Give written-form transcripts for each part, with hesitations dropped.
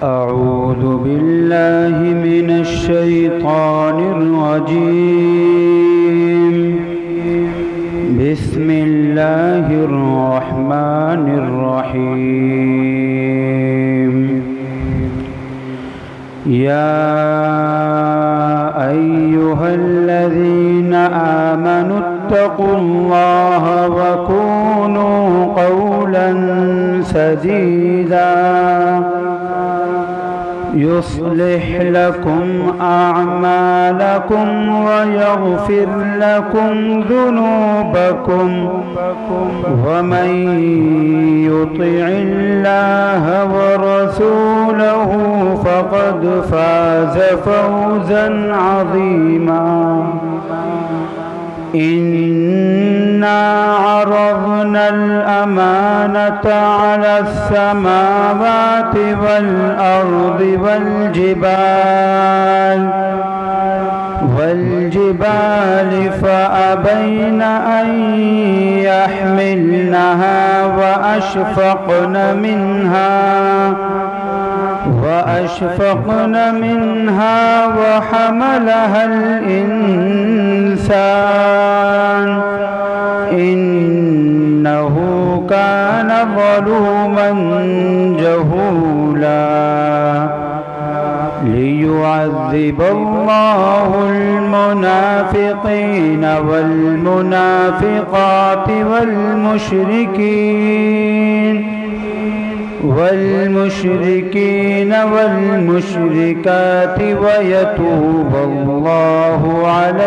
أعوذ بالله من الشيطان الرجيم. بسم الله الرحمن الرحيم. يا أيها الذين آمنوا اتقوا الله وقولوا قولا سديدا يصلح لكم أعمالكم ويغفر لكم ذنوبكم ومن يطع الله ورسوله فقد فاز فوزا عظيما. إنا عرضنا الأمانة على السماوات والأرض والجبال فأبين أن يحملنها وأشفقن منها وحملها الإنسان إنه كان ظلوما جهولا. ليعذب الله المنافقين والمنافقات والمشركين والمشركات ويتوب الله على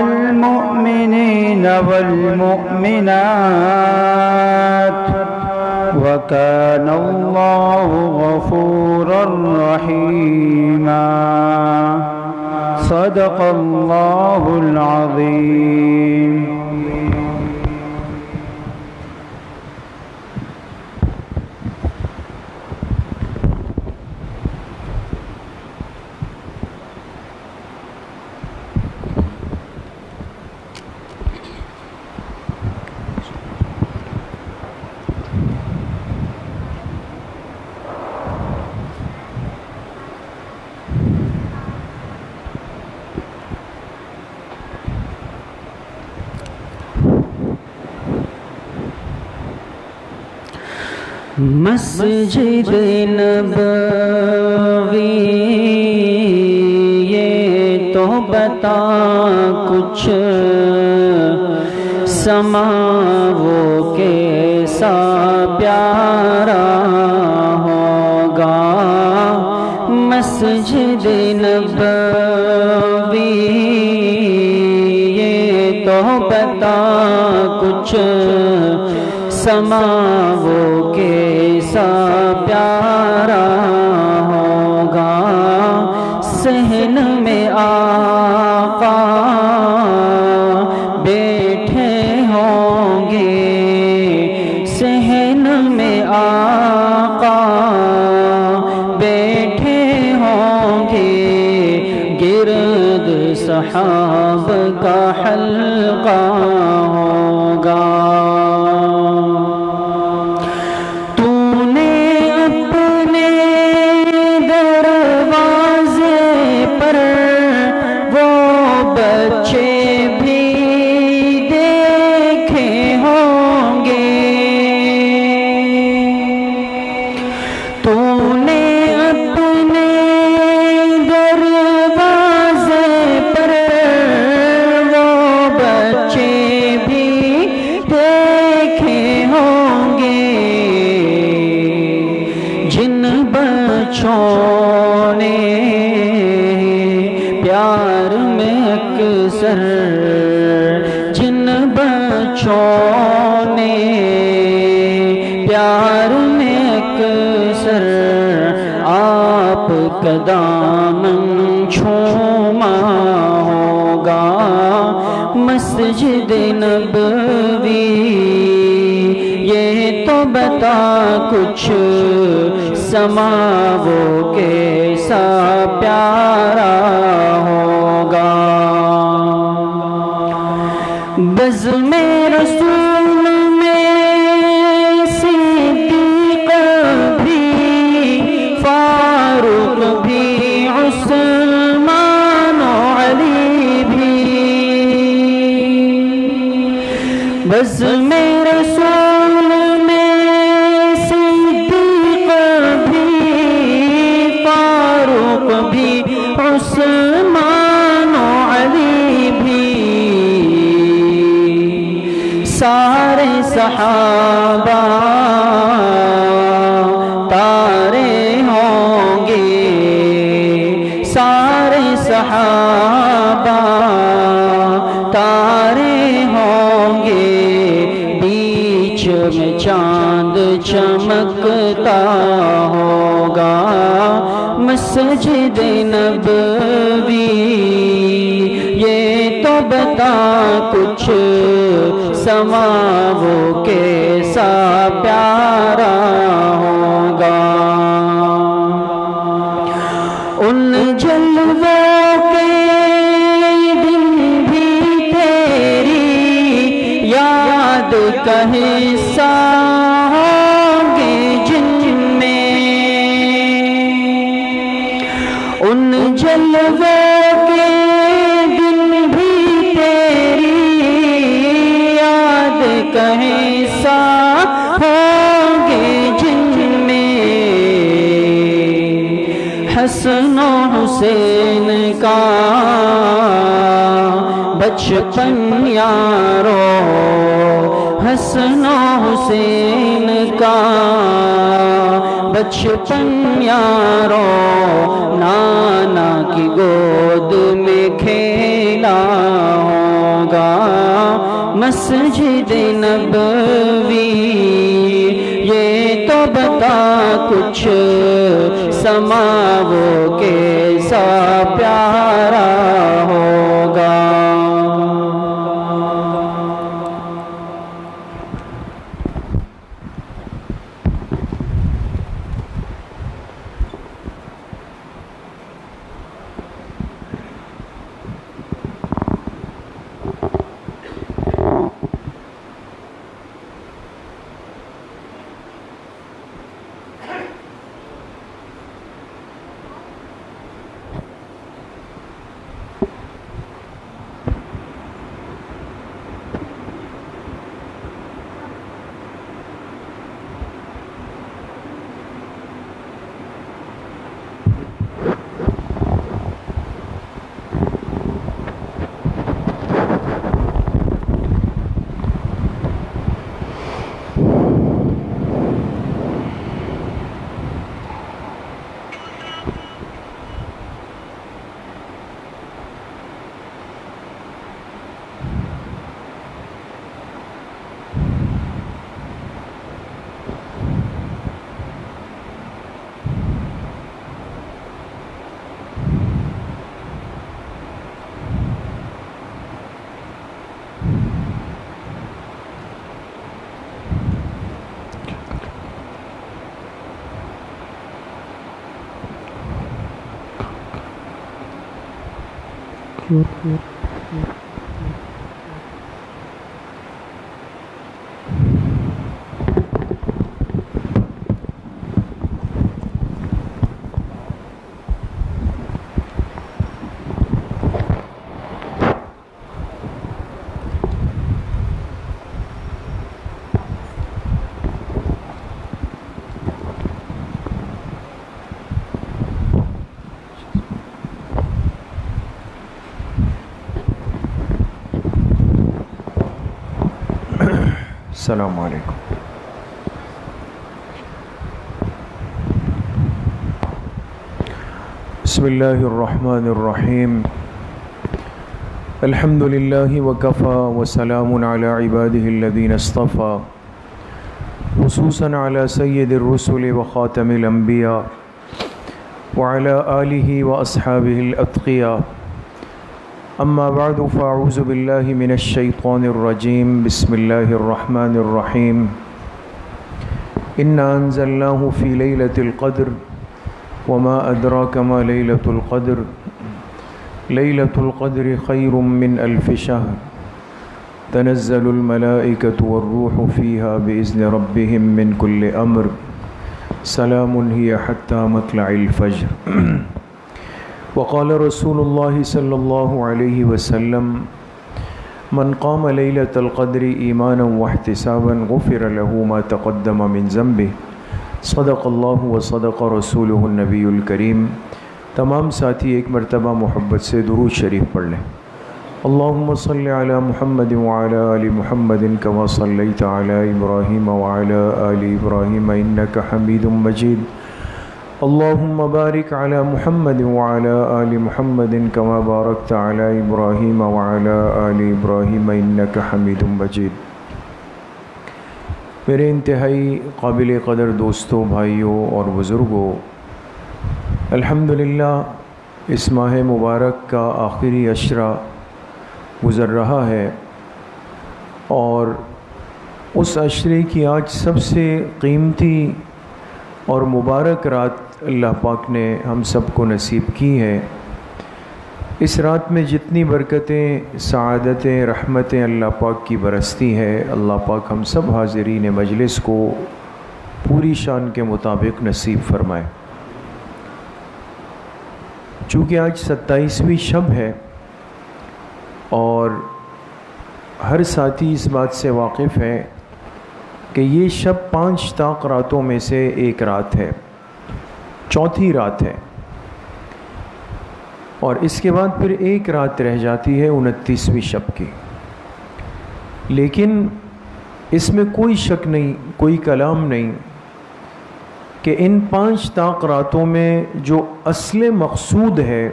المؤمنين والمؤمنات وكان الله غفورا رحيما. صدق الله العظيم. مسجد نبوی یہ تو بتا کچھ سما وہ کیسا پیارا ہوگا. مسجد نبوی یہ تو بتا کچھ سما وہ کیسا پیارا ہوگا. صحن میں آقا بیٹھے ہوں گے، صحن میں آقا بیٹھے ہوں گے، گرد صحاب کا حلقہ ہوگا. جن بچوں نے پیار میں اکثر آپ کا دامن چھوما ہوگا. مسجد نبوی یہ تو بتا کچھ سما وہ کیسا پیارا ہوگا. بزم رسول بزم رسول میں صدیق بھی، فاروق بھی، عثمان و علی بھی، سارے صحابہ تارے ہوں گے، سارے صحابہ تارے ہوں گے، بیچ میں چاند چمکتا ہوگا، مسجد نبوی یہ تو بتا کچھ، سما وہ کیسا پیارا ہوگا، ان جلووں کے دن بھی تیری یاد کا حصہ ہوں گے جن میں، ان جلووں کے دن بھی تیری یاد کا حصہ ہوں گے جن میں، حسن و حسین کا بچپن یارو، حسن و حسین کا بچپن یارو، نانا کی گود میں کھیلا ہوگا، مسجد نبوی یہ تو بتا کچھ، سما وہ کیسا پیارا ہوگا۔ السلام علیکم۔ بسم اللہ الرحمن الرحیم، الحمد للہ وکفا وسلام علی عباده الذین اصطفى، خصوصا علی سید الرسل وخاتم الانبیاء وعلى آلہ واصحابہ الاتقیاء، اما بعد فاعوذ باللہ من الشیطان الرجیم، بسم اللہ الرحمن الرحیم، انا انزلناہ فی لیلۃ القدر وما ادراک ما لیلۃ القدر، لیلۃ القدر خیر من الف شہر، تنزل الملائکۃ والروح فیہا بإذن ربہم من کل امر، سلام ہی حتی مطلع الفجر۔ وقال رسول اللہ صلی اللہ علیہ وسلم، من قام لیلۃ القدر ایمانا واحتسابا غفر له ما تقدم من ذنبه صدق اللہ و صدق رسولہ النبی الکریم۔ تمام ساتھی ایک مرتبہ محبت سے درود شریف پڑھ لیں۔ اللہم صلی علی محمد وعلی آل محمد کما صلیت علی ابراہیم وعلی آل ابراہیم انک حمید مجید۔ اللہم بارک علی محمد وعلی آل محمد کما بارکت علی ابراہیم وعلی آل ابراہیم انک حمید مجید۔ میرے انتہائی قابل قدر دوستوں، بھائیوں اور بزرگوں، الحمدللہ اس ماہ مبارک کا آخری عشرہ گزر رہا ہے، اور اس عشرے کی آج سب سے قیمتی اور مبارک رات اللہ پاک نے ہم سب کو نصیب کی ہے۔ اس رات میں جتنی برکتیں، سعادتیں، رحمتیں اللہ پاک کی برستی ہے، اللہ پاک ہم سب حاضرین مجلس کو پوری شان کے مطابق نصیب فرمائے۔ چونکہ آج 27ویں شب ہے اور ہر ساتھی اس بات سے واقف ہے کہ یہ شب 5 طاق راتوں میں سے ایک رات ہے، چوتھی رات ہے، اور اس کے بعد پھر ایک رات رہ جاتی ہے 29ویں شب کی۔ لیکن اس میں کوئی شک نہیں، کوئی کلام نہیں کہ ان 5 طاق راتوں میں جو اصل مقصود ہے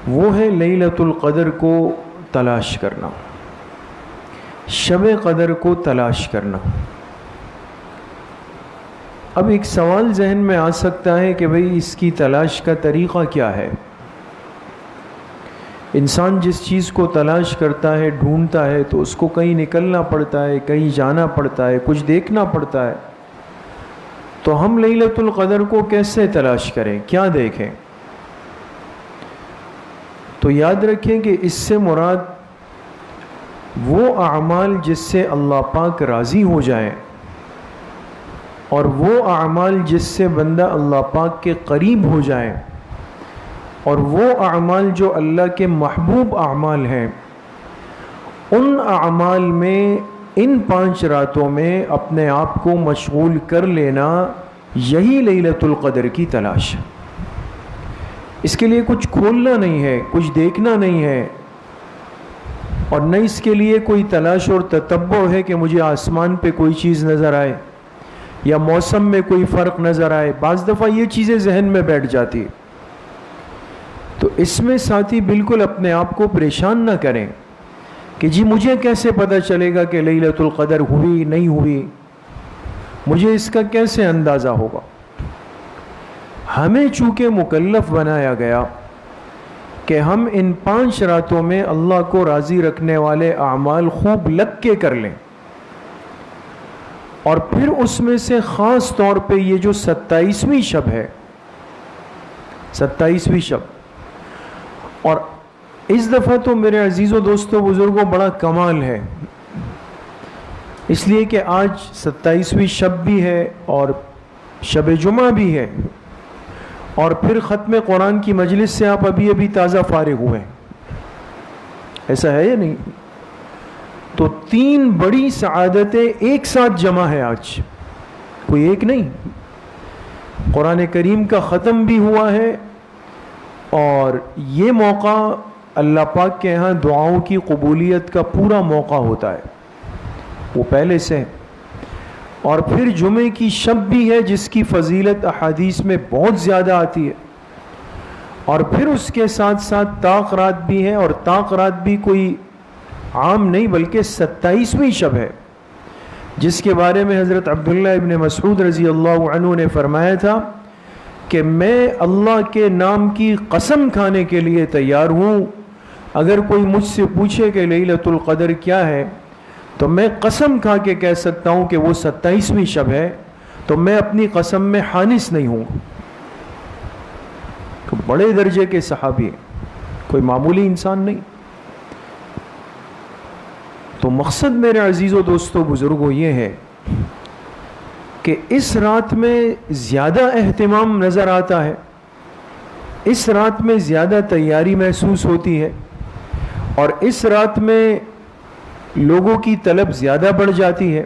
وہ ہے لیلۃ القدر کو تلاش کرنا، شب قدر کو تلاش کرنا۔ اب ایک سوال ذہن میں آ سکتا ہے کہ بھئی اس کی تلاش کا طریقہ کیا ہے؟ انسان جس چیز کو تلاش کرتا ہے، ڈھونڈتا ہے، تو اس کو کہیں نکلنا پڑتا ہے، کہیں جانا پڑتا ہے، کچھ دیکھنا پڑتا ہے۔ تو ہم لیلۃ القدر کو کیسے تلاش کریں، کیا دیکھیں؟ تو یاد رکھیں کہ اس سے مراد وہ اعمال جس سے اللہ پاک راضی ہو جائیں، اور وہ اعمال جس سے بندہ اللہ پاک کے قریب ہو جائے، اور وہ اعمال جو اللہ کے محبوب اعمال ہیں، ان اعمال میں ان 5 راتوں میں اپنے آپ کو مشغول کر لینا، یہی لیلۃ القدر کی تلاش ہے۔ اس کے لیے کچھ کھولنا نہیں ہے، کچھ دیکھنا نہیں ہے، اور نہ اس کے لیے کوئی تلاش اور تتبع ہے کہ مجھے آسمان پہ کوئی چیز نظر آئے یا موسم میں کوئی فرق نظر آئے۔ بعض دفعہ یہ چیزیں ذہن میں بیٹھ جاتی، تو اس میں ساتھی بالکل اپنے آپ کو پریشان نہ کریں کہ جی مجھے کیسے پتہ چلے گا کہ لیلۃ القدر ہوئی نہیں ہوئی، مجھے اس کا کیسے اندازہ ہوگا؟ ہمیں چونکہ مکلف بنایا گیا کہ ہم ان 5 راتوں میں اللہ کو راضی رکھنے والے اعمال خوب لگ کے کر لیں، اور پھر اس میں سے خاص طور پہ یہ جو 27ویں شب ہے، 27ویں شب، اور اس دفعہ تو میرے عزیزوں، دوستوں، بزرگوں بڑا کمال ہے، اس لیے کہ آج 27ویں شب بھی ہے اور شب جمعہ بھی ہے، اور پھر ختم قرآن کی مجلس سے آپ ابھی تازہ فارغ ہوئے ہیں، ایسا ہے یا نہیں؟ تو 3 بڑی سعادتیں ایک ساتھ جمع ہے آج، کوئی ایک نہیں۔ قرآن کریم کا ختم بھی ہوا ہے، اور یہ موقع اللہ پاک کے ہاں دعاؤں کی قبولیت کا پورا موقع ہوتا ہے، وہ پہلے سے، اور پھر جمعے کی شب بھی ہے جس کی فضیلت احادیث میں بہت زیادہ آتی ہے، اور پھر اس کے ساتھ ساتھ طاق رات بھی ہے، اور طاق رات بھی کوئی عام نہیں بلکہ 27ویں شب ہے، جس کے بارے میں حضرت عبداللہ ابن مسعود رضی اللہ عنہ نے فرمایا تھا کہ میں اللہ کے نام کی قسم کھانے کے لیے تیار ہوں، اگر کوئی مجھ سے پوچھے کہ لیلۃ القدر کیا ہے تو میں قسم کھا کے کہہ سکتا ہوں کہ وہ 27ویں شب ہے، تو میں اپنی قسم میں حانث نہیں ہوں۔ تو بڑے درجے کے صحابی ہیں، کوئی معمولی انسان نہیں۔ تو مقصد میرے عزیزوں، دوستوں، بزرگوں یہ ہے کہ اس رات میں زیادہ اہتمام نظر آتا ہے، اس رات میں زیادہ تیاری محسوس ہوتی ہے، اور اس رات میں لوگوں کی طلب زیادہ بڑھ جاتی ہے،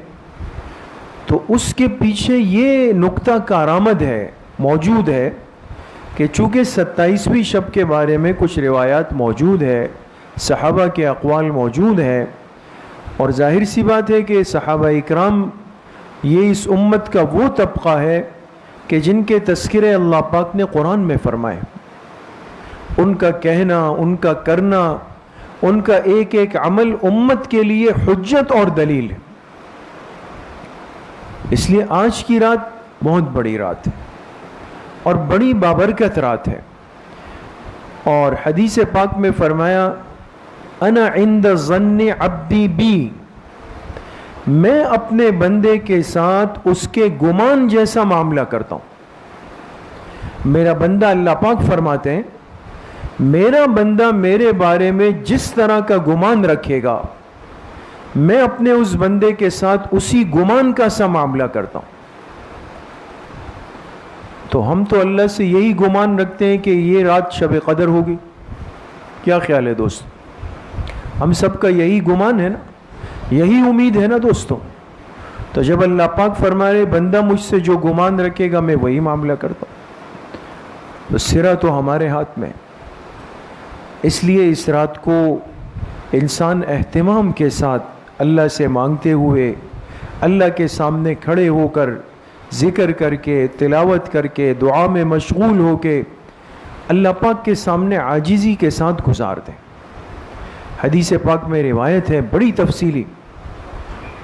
تو اس کے پیچھے یہ نقطہ کارآمد ہے، موجود ہے کہ چونکہ 27ویں شب کے بارے میں کچھ روایات موجود ہے، صحابہ کے اقوال موجود ہیں، اور ظاہر سی بات ہے کہ صحابہ اکرام یہ اس امت کا وہ طبقہ ہے کہ جن کے تذکرے اللہ پاک نے قرآن میں فرمائے. ان کا کہنا، ان کا کرنا، ان کا ایک ایک عمل امت کے لیے حجت اور دلیل ہے. اس لیے آج کی رات بہت بڑی رات ہے اور بڑی بابرکت رات ہے. اور حدیث پاک میں فرمایا انا عند ظن عبدی بی، میں اپنے بندے کے ساتھ اس کے گمان جیسا معاملہ کرتا ہوں. میرا بندہ، اللہ پاک فرماتے ہیں میرا بندہ میرے بارے میں جس طرح کا گمان رکھے گا میں اپنے اس بندے کے ساتھ اسی گمان کا سا معاملہ کرتا ہوں. تو ہم تو اللہ سے یہی گمان رکھتے ہیں کہ یہ رات شب قدر ہوگی. کیا خیال ہے دوست؟ ہم سب کا یہی گمان ہے نا، یہی امید ہے نا دوستوں. تو جب اللہ پاک فرما رہے بندہ مجھ سے جو گمان رکھے گا میں وہی معاملہ کرتا ہوں، تو سرا تو ہمارے ہاتھ میں. اس لیے اس رات کو انسان اہتمام کے ساتھ اللہ سے مانگتے ہوئے، اللہ کے سامنے کھڑے ہو کر ذکر کر کے، تلاوت کر کے، دعا میں مشغول ہو کے اللہ پاک کے سامنے عاجزی کے ساتھ گزار دیں. حدیث پاک میں روایت ہے بڑی تفصیلی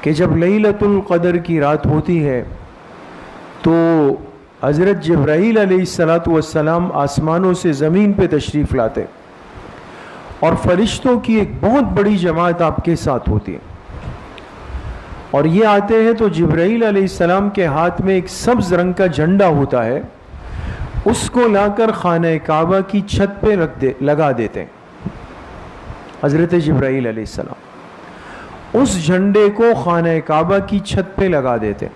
کہ جب لیلۃ القدر کی رات ہوتی ہے تو حضرت جبرائیل علیہ السلام آسمانوں سے زمین پہ تشریف لاتے اور فرشتوں کی ایک بہت بڑی جماعت آپ کے ساتھ ہوتی ہے. اور یہ آتے ہیں تو جبرائیل علیہ السلام کے ہاتھ میں ایک سبز رنگ کا جھنڈا ہوتا ہے، اس کو لا کر خانہ کعبہ کی چھت پہ لگا دیتے ہیں. حضرت جبرائیل علیہ السلام اس جھنڈے کو خانہ کعبہ کی چھت پہ لگا دیتے ہیں.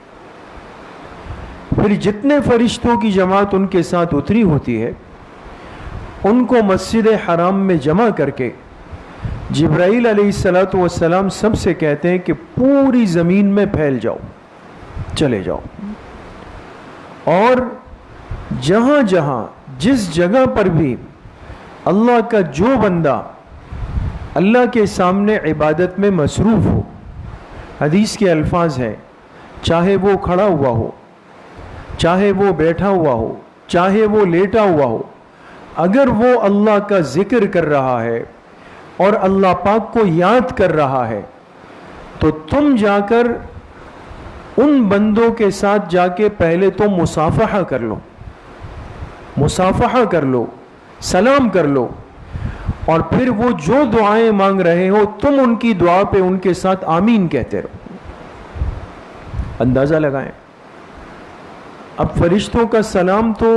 پھر جتنے فرشتوں کی جماعت ان کے ساتھ اتری ہوتی ہے ان کو مسجد حرام میں جمع کر کے جبرائیل علیہ السلام سب سے کہتے ہیں کہ پوری زمین میں پھیل جاؤ، چلے جاؤ، اور جہاں جہاں جس جگہ پر بھی اللہ کا جو بندہ اللہ کے سامنے عبادت میں مصروف ہو، حدیث کے الفاظ ہیں چاہے وہ کھڑا ہوا ہو، چاہے وہ بیٹھا ہوا ہو، چاہے وہ لیٹا ہوا ہو، اگر وہ اللہ کا ذکر کر رہا ہے اور اللہ پاک کو یاد کر رہا ہے تو تم جا کر ان بندوں کے ساتھ جا کے پہلے تو مصافحہ کر لو، مصافحہ کر لو، سلام کر لو، اور پھر وہ جو دعائیں مانگ رہے ہو تم ان کی دعا پہ ان کے ساتھ آمین کہتے رہو. اندازہ لگائیں. اب فرشتوں کا سلام تو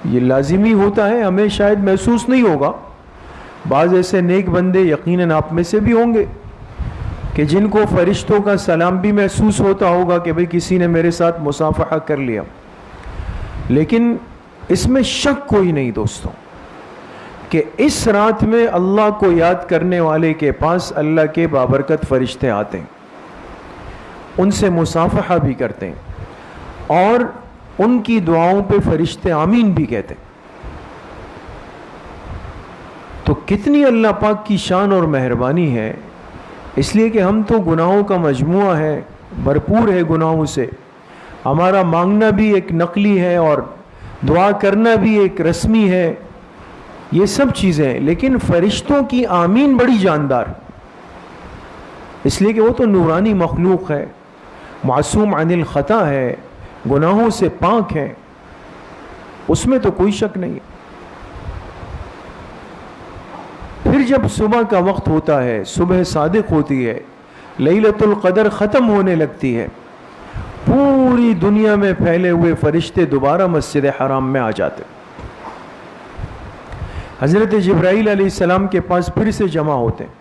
یہ لازمی ہوتا ہے، ہمیں شاید محسوس نہیں ہوگا. بعض ایسے نیک بندے یقیناً آپ میں سے بھی ہوں گے کہ جن کو فرشتوں کا سلام بھی محسوس ہوتا ہوگا کہ بھئی کسی نے میرے ساتھ مصافحہ کر لیا. لیکن اس میں شک کوئی نہیں دوستوں کہ اس رات میں اللہ کو یاد کرنے والے کے پاس اللہ کے بابرکت فرشتے آتے ہیں، ان سے مصافحہ بھی کرتے ہیں اور ان کی دعاؤں پہ فرشتے آمین بھی کہتے ہیں. تو کتنی اللہ پاک کی شان اور مہربانی ہے. اس لیے کہ ہم تو گناہوں کا مجموعہ ہے، بھرپور ہے گناہوں سے. ہمارا مانگنا بھی ایک نقلی ہے اور دعا کرنا بھی ایک رسمی ہے، یہ سب چیزیں. لیکن فرشتوں کی آمین بڑی جاندار، اس لیے کہ وہ تو نورانی مخلوق ہے، معصوم عن الخطا ہے، گناہوں سے پاک ہے، اس میں تو کوئی شک نہیں. پھر جب صبح کا وقت ہوتا ہے، صبح صادق ہوتی ہے، لیلۃ القدر ختم ہونے لگتی ہے، پوری دنیا میں پھیلے ہوئے فرشتے دوبارہ مسجد حرام میں آ جاتے. حضرت جبرائیل علیہ السلام کے پاس پھر سے جمع ہوتے ہیں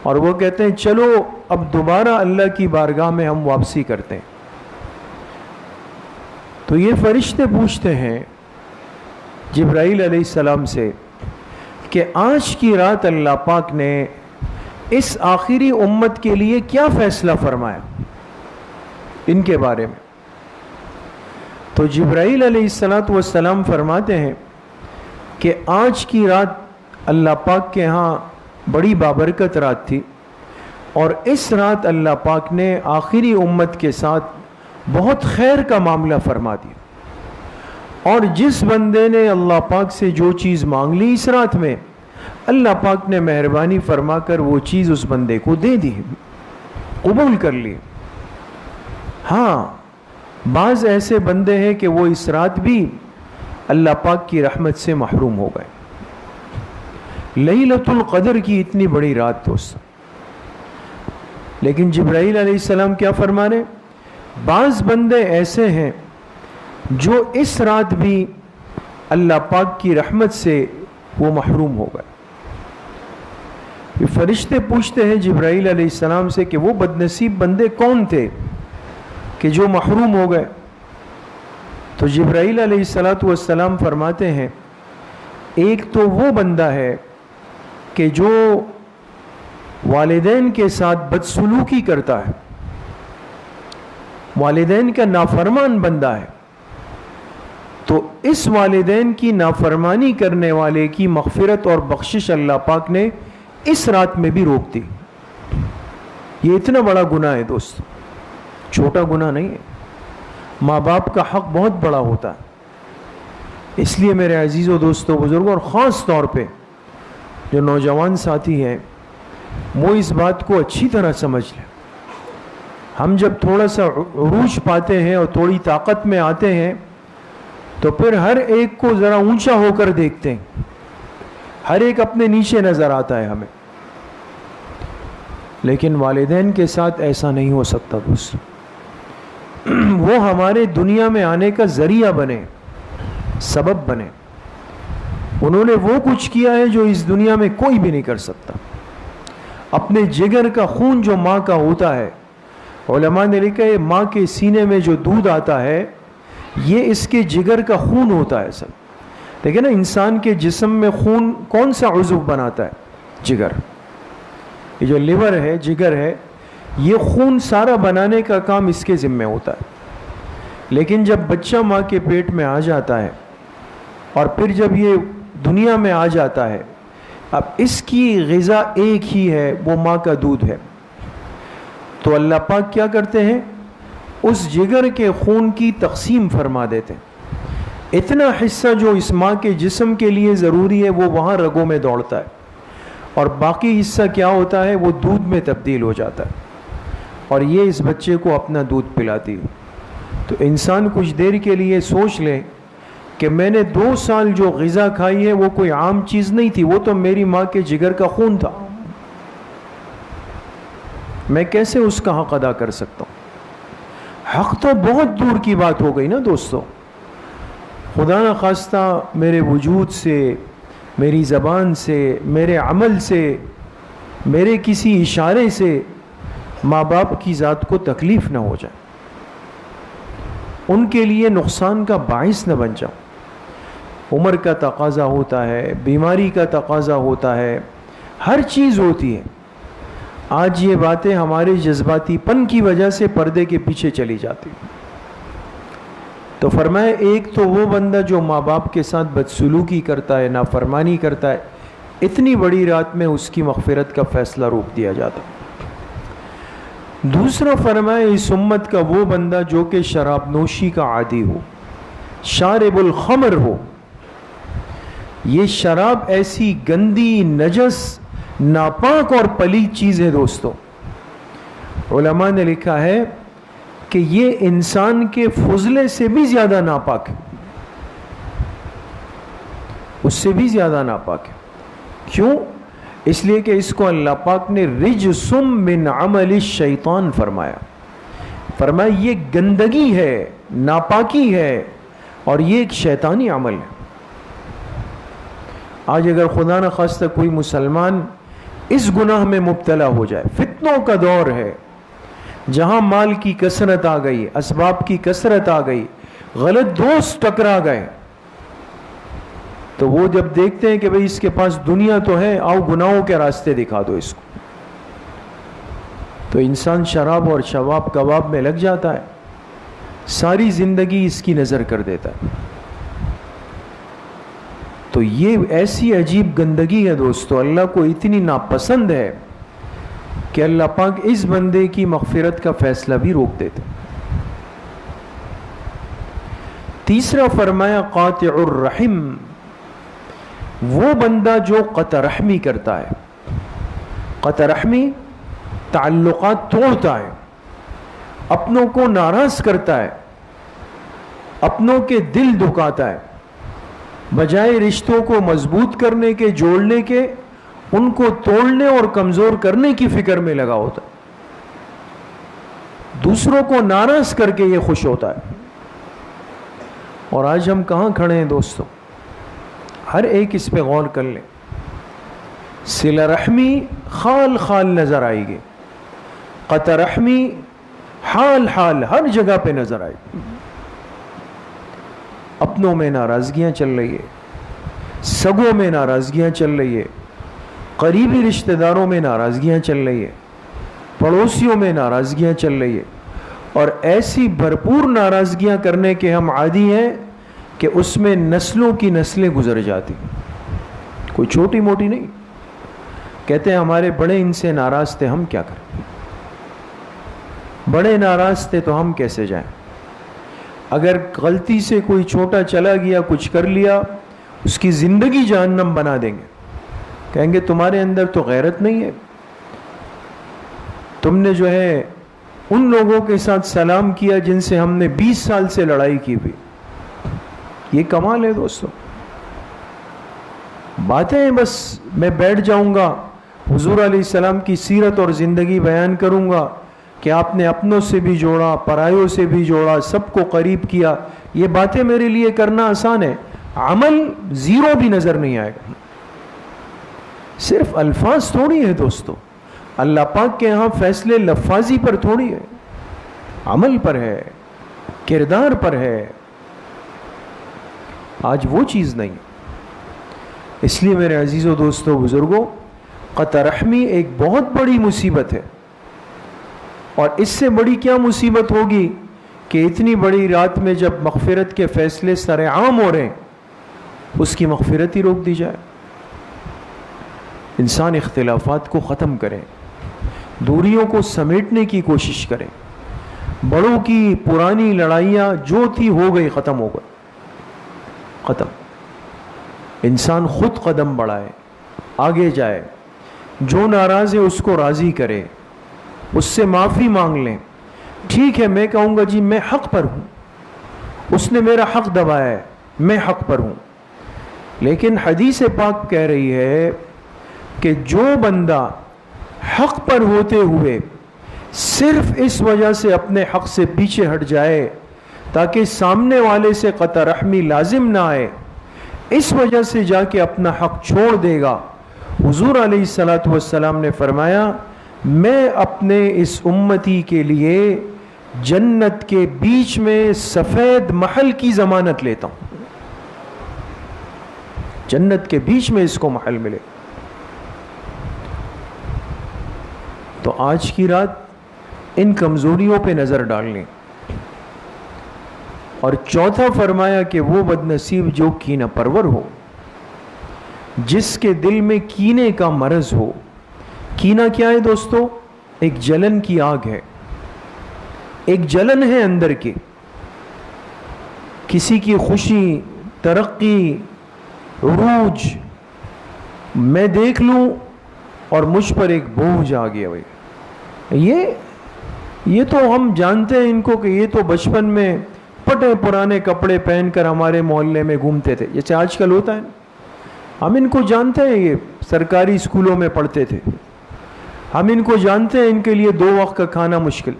اور وہ کہتے ہیں چلو اب دوبارہ اللہ کی بارگاہ میں ہم واپسی کرتے ہیں. تو یہ فرشتے پوچھتے ہیں جبرائیل علیہ السلام سے کہ آج کی رات اللہ پاک نے اس آخری امت کے لیے کیا فیصلہ فرمایا ان کے بارے میں. تو جبرائیل علیہ السلام فرماتے ہیں کہ آج کی رات اللہ پاک کے ہاں بڑی بابرکت رات تھی، اور اس رات اللہ پاک نے آخری امت کے ساتھ بہت خیر کا معاملہ فرما دیا، اور جس بندے نے اللہ پاک سے جو چیز مانگ لی اس رات میں، اللہ پاک نے مہربانی فرما کر وہ چیز اس بندے کو دے دی، قبول کر لی. ہاں، بعض ایسے بندے ہیں کہ وہ اس رات بھی اللہ پاک کی رحمت سے محروم ہو گئے. لیلۃ القدر کی اتنی بڑی رات دوست، لیکن جبرائیل علیہ السلام کیا فرما رہے؟ بعض بندے ایسے ہیں جو اس رات بھی اللہ پاک کی رحمت سے وہ محروم ہو گئے. فرشتے پوچھتے ہیں جبرائیل علیہ السلام سے کہ وہ بدنصیب بندے کون تھے کہ جو محروم ہو گئے؟ تو جبرائیل علیہ السلام فرماتے ہیں ایک تو وہ بندہ ہے کہ جو والدین کے ساتھ بدسلوکی کرتا ہے، والدین کا نافرمان بندہ ہے، تو اس والدین کی نافرمانی کرنے والے کی مغفرت اور بخشش اللہ پاک نے اس رات میں بھی روک دی. یہ اتنا بڑا گناہ ہے دوست، چھوٹا گناہ نہیں ہے. ماں باپ کا حق بہت بڑا ہوتا ہے. اس لیے میرے عزیزوں، دوستوں، بزرگوں، اور خاص طور پہ جو نوجوان ساتھی ہیں وہ اس بات کو اچھی طرح سمجھ لیں. ہم جب تھوڑا سا عروج پاتے ہیں اور تھوڑی طاقت میں آتے ہیں تو پھر ہر ایک کو ذرا اونچا ہو کر دیکھتے ہیں، ہر ایک اپنے نیچے نظر آتا ہے ہمیں. لیکن والدین کے ساتھ ایسا نہیں ہو سکتا دوست. وہ ہمارے دنیا میں آنے کا ذریعہ بنے، سبب بنے. انہوں نے وہ کچھ کیا ہے جو اس دنیا میں کوئی بھی نہیں کر سکتا. اپنے جگر کا خون جو ماں کا ہوتا ہے، علماء نے لکھا ہے ماں کے سینے میں جو دودھ آتا ہے یہ اس کے جگر کا خون ہوتا ہے. سب دیکھیں نا، انسان کے جسم میں خون کون سا عضو بناتا ہے؟ جگر. یہ جو لیور ہے، جگر ہے، یہ خون سارا بنانے کا کام اس کے ذمہ ہوتا ہے. لیکن جب بچہ ماں کے پیٹ میں آ جاتا ہے اور پھر جب یہ دنیا میں آ جاتا ہے، اب اس کی غذا ایک ہی ہے، وہ ماں کا دودھ ہے. تو اللہ پاک کیا کرتے ہیں؟ اس جگر کے خون کی تقسیم فرما دیتے ہیں. اتنا حصہ جو اس ماں کے جسم کے لیے ضروری ہے وہ وہاں رگوں میں دوڑتا ہے، اور باقی حصہ کیا ہوتا ہے؟ وہ دودھ میں تبدیل ہو جاتا ہے، اور یہ اس بچے کو اپنا دودھ پلاتی ہے. تو انسان کچھ دیر کے لیے سوچ لے کہ میں نے 2 سال جو غذا کھائی ہے وہ کوئی عام چیز نہیں تھی، وہ تو میری ماں کے جگر کا خون تھا. میں کیسے اس کا حق ادا کر سکتا ہوں؟ حق تو بہت دور کی بات ہو گئی نا دوستو. خدا نہ خواستہ میرے وجود سے، میری زبان سے، میرے عمل سے، میرے کسی اشارے سے ماں باپ کی ذات کو تکلیف نہ ہو جائے، ان کے لیے نقصان کا باعث نہ بن جاؤں. عمر کا تقاضا ہوتا ہے، بیماری کا تقاضا ہوتا ہے، ہر چیز ہوتی ہے. آج یہ باتیں ہمارے جذباتی پن کی وجہ سے پردے کے پیچھے چلی جاتی. تو فرمایا ایک تو وہ بندہ جو ماں باپ کے ساتھ بدسلوکی کرتا ہے، نافرمانی کرتا ہے، اتنی بڑی رات میں اس کی مغفرت کا فیصلہ روک دیا جاتا. دوسرا فرمایا اس امت کا وہ بندہ جو کہ شراب نوشی کا عادی ہو، شارب الخمر ہو. یہ شراب ایسی گندی، نجس، ناپاک اور پلید چیز ہے دوستو. علماء نے لکھا ہے کہ یہ انسان کے فضلے سے بھی زیادہ ناپاک ہے، اس سے بھی زیادہ ناپاک ہے. کیوں؟ اس لیے کہ اس کو اللہ پاک نے رجسم من عمل الشیطان فرمایا. فرمایا یہ گندگی ہے، ناپاکی ہے، اور یہ ایک شیطانی عمل ہے. آج اگر خدا نہ خواستہ کوئی مسلمان اس گناہ میں مبتلا ہو جائے، فتنوں کا دور ہے جہاں مال کی کثرت آ گئی، اسباب کی کثرت آ گئی، غلط دوست ٹکرا گئے، تو وہ جب دیکھتے ہیں کہ بھئی اس کے پاس دنیا تو ہے، آؤ گناہوں کے راستے دکھا دو اس کو، تو انسان شراب اور شباب کباب میں لگ جاتا ہے، ساری زندگی اس کی نظر کر دیتا ہے. تو یہ ایسی عجیب گندگی ہے دوستو، اللہ کو اتنی ناپسند ہے کہ اللہ پاک اس بندے کی مغفرت کا فیصلہ بھی روک دیتے. تیسرا فرمایا قاطع الرحم، وہ بندہ جو قطع رحمی کرتا ہے. قطع رحمی تعلقات توڑتا ہے، اپنوں کو ناراض کرتا ہے، اپنوں کے دل دکھاتا ہے، بجائے رشتوں کو مضبوط کرنے کے، جوڑنے کے، ان کو توڑنے اور کمزور کرنے کی فکر میں لگا ہوتا ہے. دوسروں کو ناراض کر کے یہ خوش ہوتا ہے. اور آج ہم کہاں کھڑے ہیں دوستو؟ ہر ایک اس پہ غور کر لیں. صلہ رحمی خال خال نظر آئے گی، قطع رحمی حال حال ہر جگہ پہ نظر آئے گی. اپنوں میں ناراضگیاں چل رہی ہے، سگوں میں ناراضگیاں چل رہی ہے، قریبی رشتہ داروں میں ناراضگیاں چل رہی ہے، پڑوسیوں میں ناراضگیاں چل رہی ہے. اور ایسی بھرپور ناراضگیاں کرنے کے ہم عادی ہیں کہ اس میں نسلوں کی نسلیں گزر جاتی، کوئی چھوٹی موٹی نہیں. کہتے ہیں ہمارے بڑے ان سے ناراض تھے، ہم کیا کریں؟ بڑے ناراض تھے تو ہم کیسے جائیں؟ اگر غلطی سے کوئی چھوٹا چلا گیا، کچھ کر لیا، اس کی زندگی جہنم بنا دیں گے. کہیں گے تمہارے اندر تو غیرت نہیں ہے، تم نے جو ہے ان لوگوں کے ساتھ سلام کیا جن سے ہم نے 20 سال سے لڑائی کی ہوئی. یہ کمال ہے دوستو. باتیں بس میں بیٹھ جاؤں گا، حضور علیہ السلام کی سیرت اور زندگی بیان کروں گا کہ آپ نے اپنوں سے بھی جوڑا، پرایوں سے بھی جوڑا، سب کو قریب کیا. یہ باتیں میرے لیے کرنا آسان ہے، عمل زیرو بھی نظر نہیں آئے گا. صرف الفاظ تھوڑی ہے دوستو، اللہ پاک کے ہاں فیصلے لفاظی پر تھوڑی ہے، عمل پر ہے، کردار پر ہے. آج وہ چیز نہیں. اس لیے میرے عزیزو دوستو بزرگوں، قطع رحمی ایک بہت بڑی مصیبت ہے. اور اس سے بڑی کیا مصیبت ہوگی کہ اتنی بڑی رات میں جب مغفرت کے فیصلے سر عام ہو رہے ہیں، اس کی مغفرت ہی روک دی جائے. انسان اختلافات کو ختم کرے، دوریوں کو سمیٹنے کی کوشش کرے. بڑوں کی پرانی لڑائیاں جو تھی ہو گئی، ختم ہو گئی، ختم. انسان خود قدم بڑھائے، آگے جائے، جو ناراض ہے اس کو راضی کرے، اس سے معافی مانگ لیں. ٹھیک ہے، میں کہوں گا جی میں حق پر ہوں، اس نے میرا حق دبایا ہے، میں حق پر ہوں. لیکن حدیث پاک کہہ رہی ہے کہ جو بندہ حق پر ہوتے ہوئے صرف اس وجہ سے اپنے حق سے پیچھے ہٹ جائے تاکہ سامنے والے سے قطع رحمی لازم نہ آئے، اس وجہ سے جا کے اپنا حق چھوڑ دے گا. حضور علیہ السلام نے فرمایا میں اپنے اس امتی کے لیے جنت کے بیچ میں سفید محل کی ضمانت لیتا ہوں. جنت کے بیچ میں اس کو محل ملے. تو آج کی رات ان کمزوریوں پہ نظر ڈال لیں. اور چوتھا فرمایا کہ وہ بدنصیب جو کینہ پرور ہو، جس کے دل میں کینے کا مرض ہو. کینہ کیا ہے دوستو؟ ایک جلن کی آگ ہے، ایک جلن ہے اندر کی. کسی کی خوشی، ترقی، عروج میں دیکھ لوں اور مجھ پر ایک بوجھ آ گیا. بھائی یہ تو ہم جانتے ہیں ان کو کہ یہ تو بچپن میں پٹے پرانے کپڑے پہن کر ہمارے محلے میں گھومتے تھے، جیسے آج کل ہوتا ہے. ہم ان کو جانتے ہیں، یہ سرکاری اسکولوں میں پڑھتے تھے. ہم ان کو جانتے ہیں، ان کے لیے 2 وقت کا کھانا مشکل.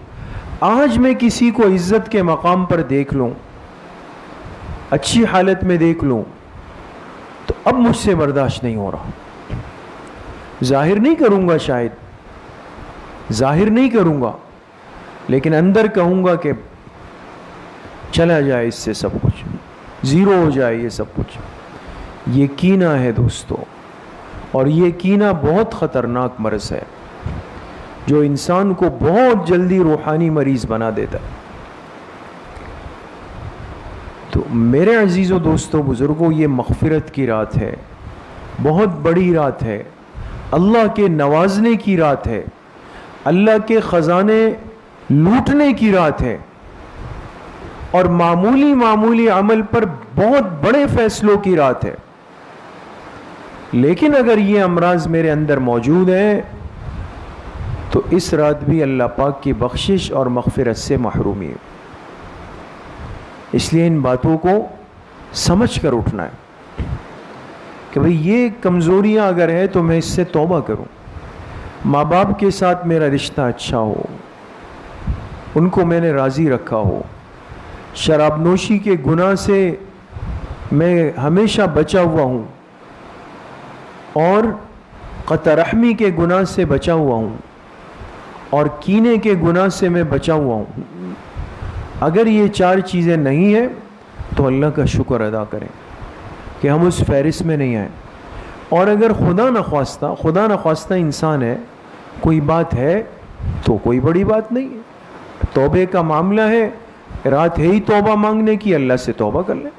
آج میں کسی کو عزت کے مقام پر دیکھ لوں، اچھی حالت میں دیکھ لوں، تو اب مجھ سے برداشت نہیں ہو رہا. ظاہر نہیں کروں گا، شاید ظاہر نہیں کروں گا، لیکن اندر کہوں گا کہ چلا جائے اس سے سب کچھ، زیرو ہو جائے یہ سب کچھ. یہ کینہ ہے دوستو، اور یہ کینہ بہت خطرناک مرض ہے جو انسان کو بہت جلدی روحانی مریض بنا دیتا ہے۔ تو میرے عزیز و دوستو بزرگوں، یہ مغفرت کی رات ہے، بہت بڑی رات ہے، اللہ کے نوازنے کی رات ہے، اللہ کے خزانے لوٹنے کی رات ہے، اور معمولی عمل پر بہت بڑے فیصلوں کی رات ہے۔ لیکن اگر یہ امراض میرے اندر موجود ہیں تو اس رات بھی اللہ پاک کی بخشش اور مغفرت سے محرومی ہے۔ اس لیے ان باتوں کو سمجھ کر اٹھنا ہے کہ بھئی یہ کمزوریاں اگر ہے تو میں اس سے توبہ کروں، ماں باپ کے ساتھ میرا رشتہ اچھا ہو، ان کو میں نے راضی رکھا ہو، شراب نوشی کے گناہ سے میں ہمیشہ بچا ہوا ہوں، اور قطع رحمی کے گناہ سے بچا ہوا ہوں، اور کینے کے گناہ سے میں بچا ہوا ہوں۔ اگر یہ 4 چیزیں نہیں ہیں تو اللہ کا شکر ادا کریں کہ ہم اس فہرست میں نہیں آئے۔ اور اگر خدا نخواستہ انسان ہے، کوئی بات ہے تو کوئی بڑی بات نہیں ہے، توبے کا معاملہ ہے، رات ہے ہی توبہ مانگنے کی، اللہ سے توبہ کر لیں،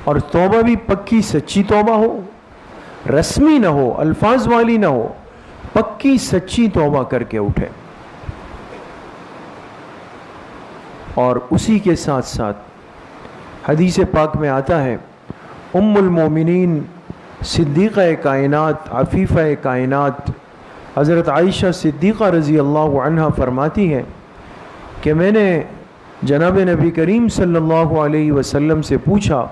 اور توبہ بھی پکی سچی توبہ ہو، رسمی نہ ہو، الفاظ والی نہ ہو، پکی سچی توبہ کر کے اٹھے۔ اور اسی کے ساتھ ساتھ حدیث پاک میں آتا ہے، ام المومنین صدیقہ کائنات عفیفہ کائنات حضرت عائشہ صدیقہ رضی اللہ عنہا فرماتی ہیں کہ میں نے جناب نبی کریم صلی اللہ علیہ وسلم سے پوچھا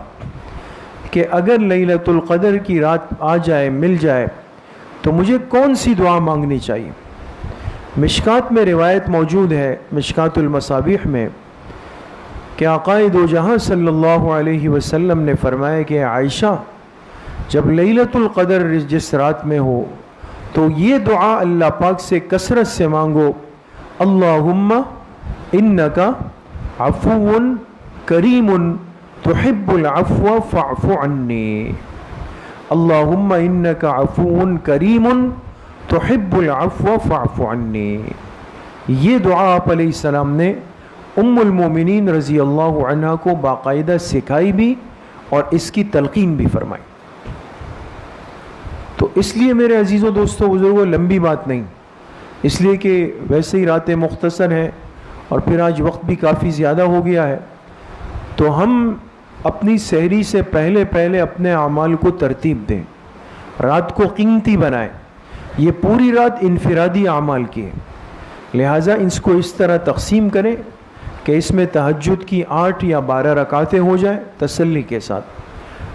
کہ اگر لیلۃ القدر کی رات آ جائے، مل جائے، تو مجھے کون سی دعا مانگنی چاہیے؟ مشکات میں روایت موجود ہے، مشکات المصابیح میں، کہ آقائے دو جہاں صلی اللہ علیہ وسلم نے فرمایا کہ عائشہ، جب لیلۃ القدر جس رات میں ہو تو یہ دعا اللہ پاک سے کثرت سے مانگو، اللہم انکا عفو کریم تحب العفو فاعف عنی، اللہم انکا عفو کریم تحب العفو فاعف عنی۔ یہ دعا آپ علیہ السلام نے ام المومنین رضی اللہ عنہ کو باقاعدہ سکھائی بھی اور اس کی تلقین بھی فرمائی۔ تو اس لیے میرے عزیزوں دوستوں بزرگوں، لمبی بات نہیں، اس لیے کہ ویسے ہی راتیں مختصر ہیں اور پھر آج وقت بھی کافی زیادہ ہو گیا ہے، تو ہم اپنی سحری سے پہلے اپنے اعمال کو ترتیب دیں، رات کو قیمتی بنائیں۔ یہ پوری رات انفرادی اعمال کی ہے، لہٰذا اس کو اس طرح تقسیم کریں کہ اس میں تہجد کی 8 یا 12 رکعتیں ہو جائیں تسلی کے ساتھ،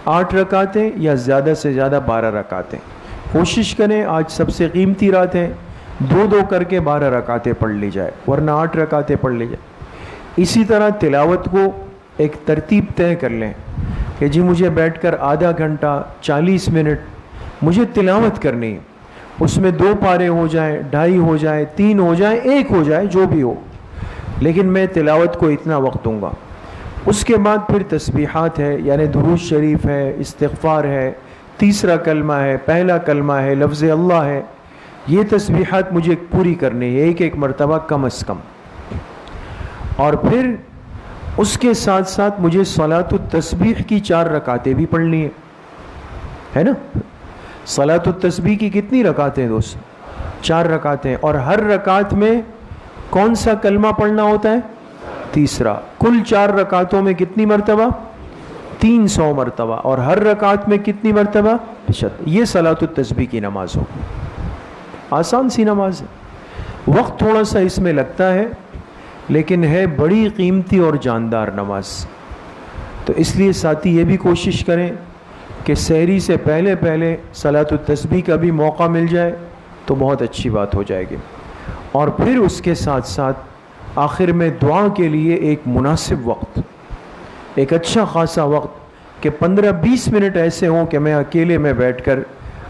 8 رکعتیں یا زیادہ سے زیادہ 12 رکعتیں۔ کوشش کریں آج سب سے قیمتی رات ہے، 2 کر کے 12 رکعتیں پڑھ لی جائے، ورنہ 8 رکعتیں پڑھ لی جائے۔ اسی طرح تلاوت کو ایک ترتیب طے کر لیں کہ جی مجھے بیٹھ کر آدھا گھنٹہ 40 منٹ مجھے تلاوت کرنی ہے، اس میں 2 پارے ہو جائیں، 2.5 ہو جائیں، 3 ہو جائیں، 1 ہو جائے، جو بھی ہو، لیکن میں تلاوت کو اتنا وقت دوں گا۔ اس کے بعد پھر تسبیحات ہے، یعنی درود شریف ہے، استغفار ہے، تیسرا کلمہ ہے، پہلا کلمہ ہے، لفظ اللہ ہے، یہ تسبیحات مجھے پوری کرنی ہے، ایک مرتبہ کم از کم۔ اور پھر اس کے ساتھ ساتھ مجھے صلاۃ التسبیح کی 4 رکعتیں بھی پڑھنی ہے نا؟ صلاۃ التسبیح کی کتنی رکعتیں ہیں دوست؟ 4 رکعتیں، اور ہر رکعت میں کون سا کلمہ پڑھنا ہوتا ہے؟ تیسرا۔ کل 4 رکعتوں میں کتنی مرتبہ؟ 300 مرتبہ، اور ہر رکعت میں کتنی مرتبہ؟ 75۔ یہ صلاۃ التسبیح کی نماز ہو، آسان سی نماز ہے، وقت تھوڑا سا اس میں لگتا ہے لیکن ہے بڑی قیمتی اور جاندار نماز۔ تو اس لیے ساتھی یہ بھی کوشش کریں کہ سحری سے پہلے صلاۃ التسبیح کا بھی موقع مل جائے تو بہت اچھی بات ہو جائے گی۔ اور پھر اس کے ساتھ ساتھ آخر میں دعا کے لیے ایک مناسب وقت، ایک اچھا خاصا وقت کہ 15-20 منٹ ایسے ہوں کہ میں اکیلے میں بیٹھ کر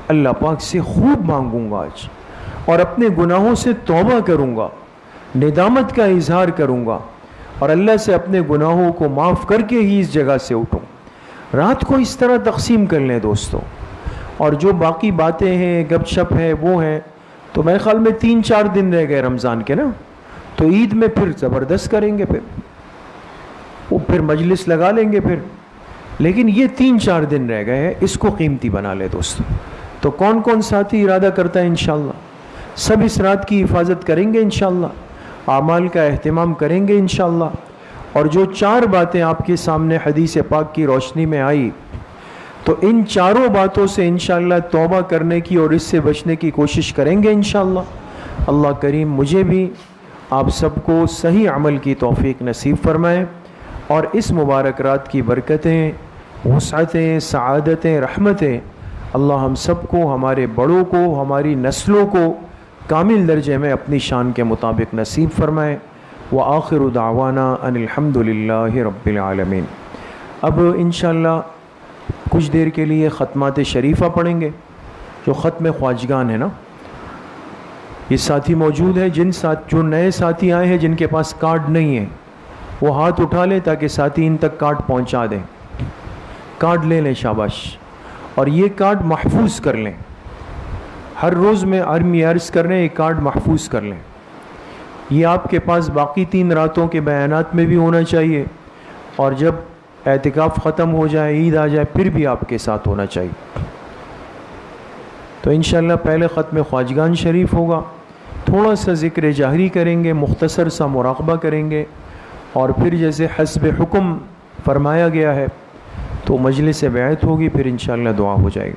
اللہ پاک سے خوب مانگوں گا آج، اور اپنے گناہوں سے توبہ کروں گا، ندامت کا اظہار کروں گا، اور اللہ سے اپنے گناہوں کو معاف کر کے ہی اس جگہ سے اٹھوں۔ رات کو اس طرح تقسیم کر لیں دوستوں. اور جو باقی باتیں ہیں، گپ شپ ہے، وہ ہیں، تو میرے خیال میں 3-4 دن رہ گئے رمضان کے نا، تو عید میں پھر زبردست کریں گے، پھر مجلس لگا لیں گے پھر. لیکن یہ 3-4 دن رہ گئے ہیں، اس کو قیمتی بنا لے دوستوں. تو کون کون ساتھی ارادہ کرتا ہے انشاءاللہ؟ سب اس رات کی حفاظت کریں گے انشاءاللہ، اعمال کا اہتمام کریں گے انشاءاللہ. اور جو 4 باتیں آپ کے سامنے حدیث پاک کی روشنی میں آئی، تو ان 4 باتوں سے انشاءاللہ توبہ کرنے کی اور اس سے بچنے کی کوشش کریں گے انشاءاللہ. اللہ کریم مجھے بھی آپ سب کو صحیح عمل کی توفیق نصیب فرمائے، اور اس مبارک رات کی برکتیں، وسعتیں، سعادتیں، رحمتیں اللہ ہم سب کو، ہمارے بڑوں کو، ہماری نسلوں کو کامل درجے میں اپنی شان کے مطابق نصیب فرمائے. وآخر دعوانا ان الحمد للہ رب العالمین. اب انشاءاللہ کچھ دیر کے لیے ختمات شریفہ پڑھیں گے. جو ختم خواجگان ہے نا، یہ ساتھی موجود ہے، جو نئے ساتھی آئے ہیں جن کے پاس کارڈ نہیں ہے، وہ ہاتھ اٹھا لیں تاکہ ساتھی ان تک کارڈ پہنچا دیں. کارڈ لے لیں، شاباش. اور یہ کارڈ محفوظ کر لیں. ہر روز میں عرض کر رہے ہیں، یہ کارڈ محفوظ کر لیں. یہ آپ کے پاس باقی 3 راتوں کے بیانات میں بھی ہونا چاہیے، اور جب اعتکاف ختم ہو جائے، عید آ جائے، پھر بھی آپ کے ساتھ ہونا چاہیے. تو انشاءاللہ پہلے ختم خواجگان شریف ہوگا، تھوڑا سا ذکر جاہری کریں گے، مختصر سا مراقبہ کریں گے، اور پھر جیسے حسب حکم فرمایا گیا ہے تو مجلس بیعت ہوگی، پھر انشاءاللہ دعا ہو جائے گی.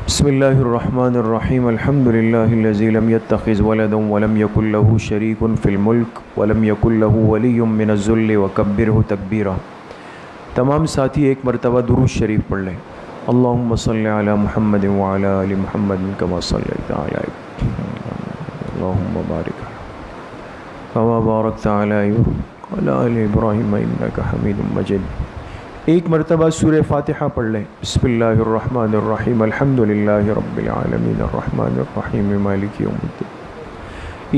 بسم اللہ الرحمن الرحیم. الحمد للہ الذی لم يتخذ ولدا ولم يكن له شریک فی الملک ولم يكن له ولی من الذل وکبرہ تکبیرا. تمام ساتھی ایک مرتبہ درود شریف پڑھ لیں. اللہم صل علی محمد وعلی آل محمد کما صلیت علی اللہم بارک کما بارکت علی آل ابراہیم انک حمید مجید. ایک مرتبہ سورہ فاتحہ پڑھ لیں. بسم اللہ الرحمن الرحیم. الحمد للہ رب العالمین الرحمن الرحیم مالک یوم الدین.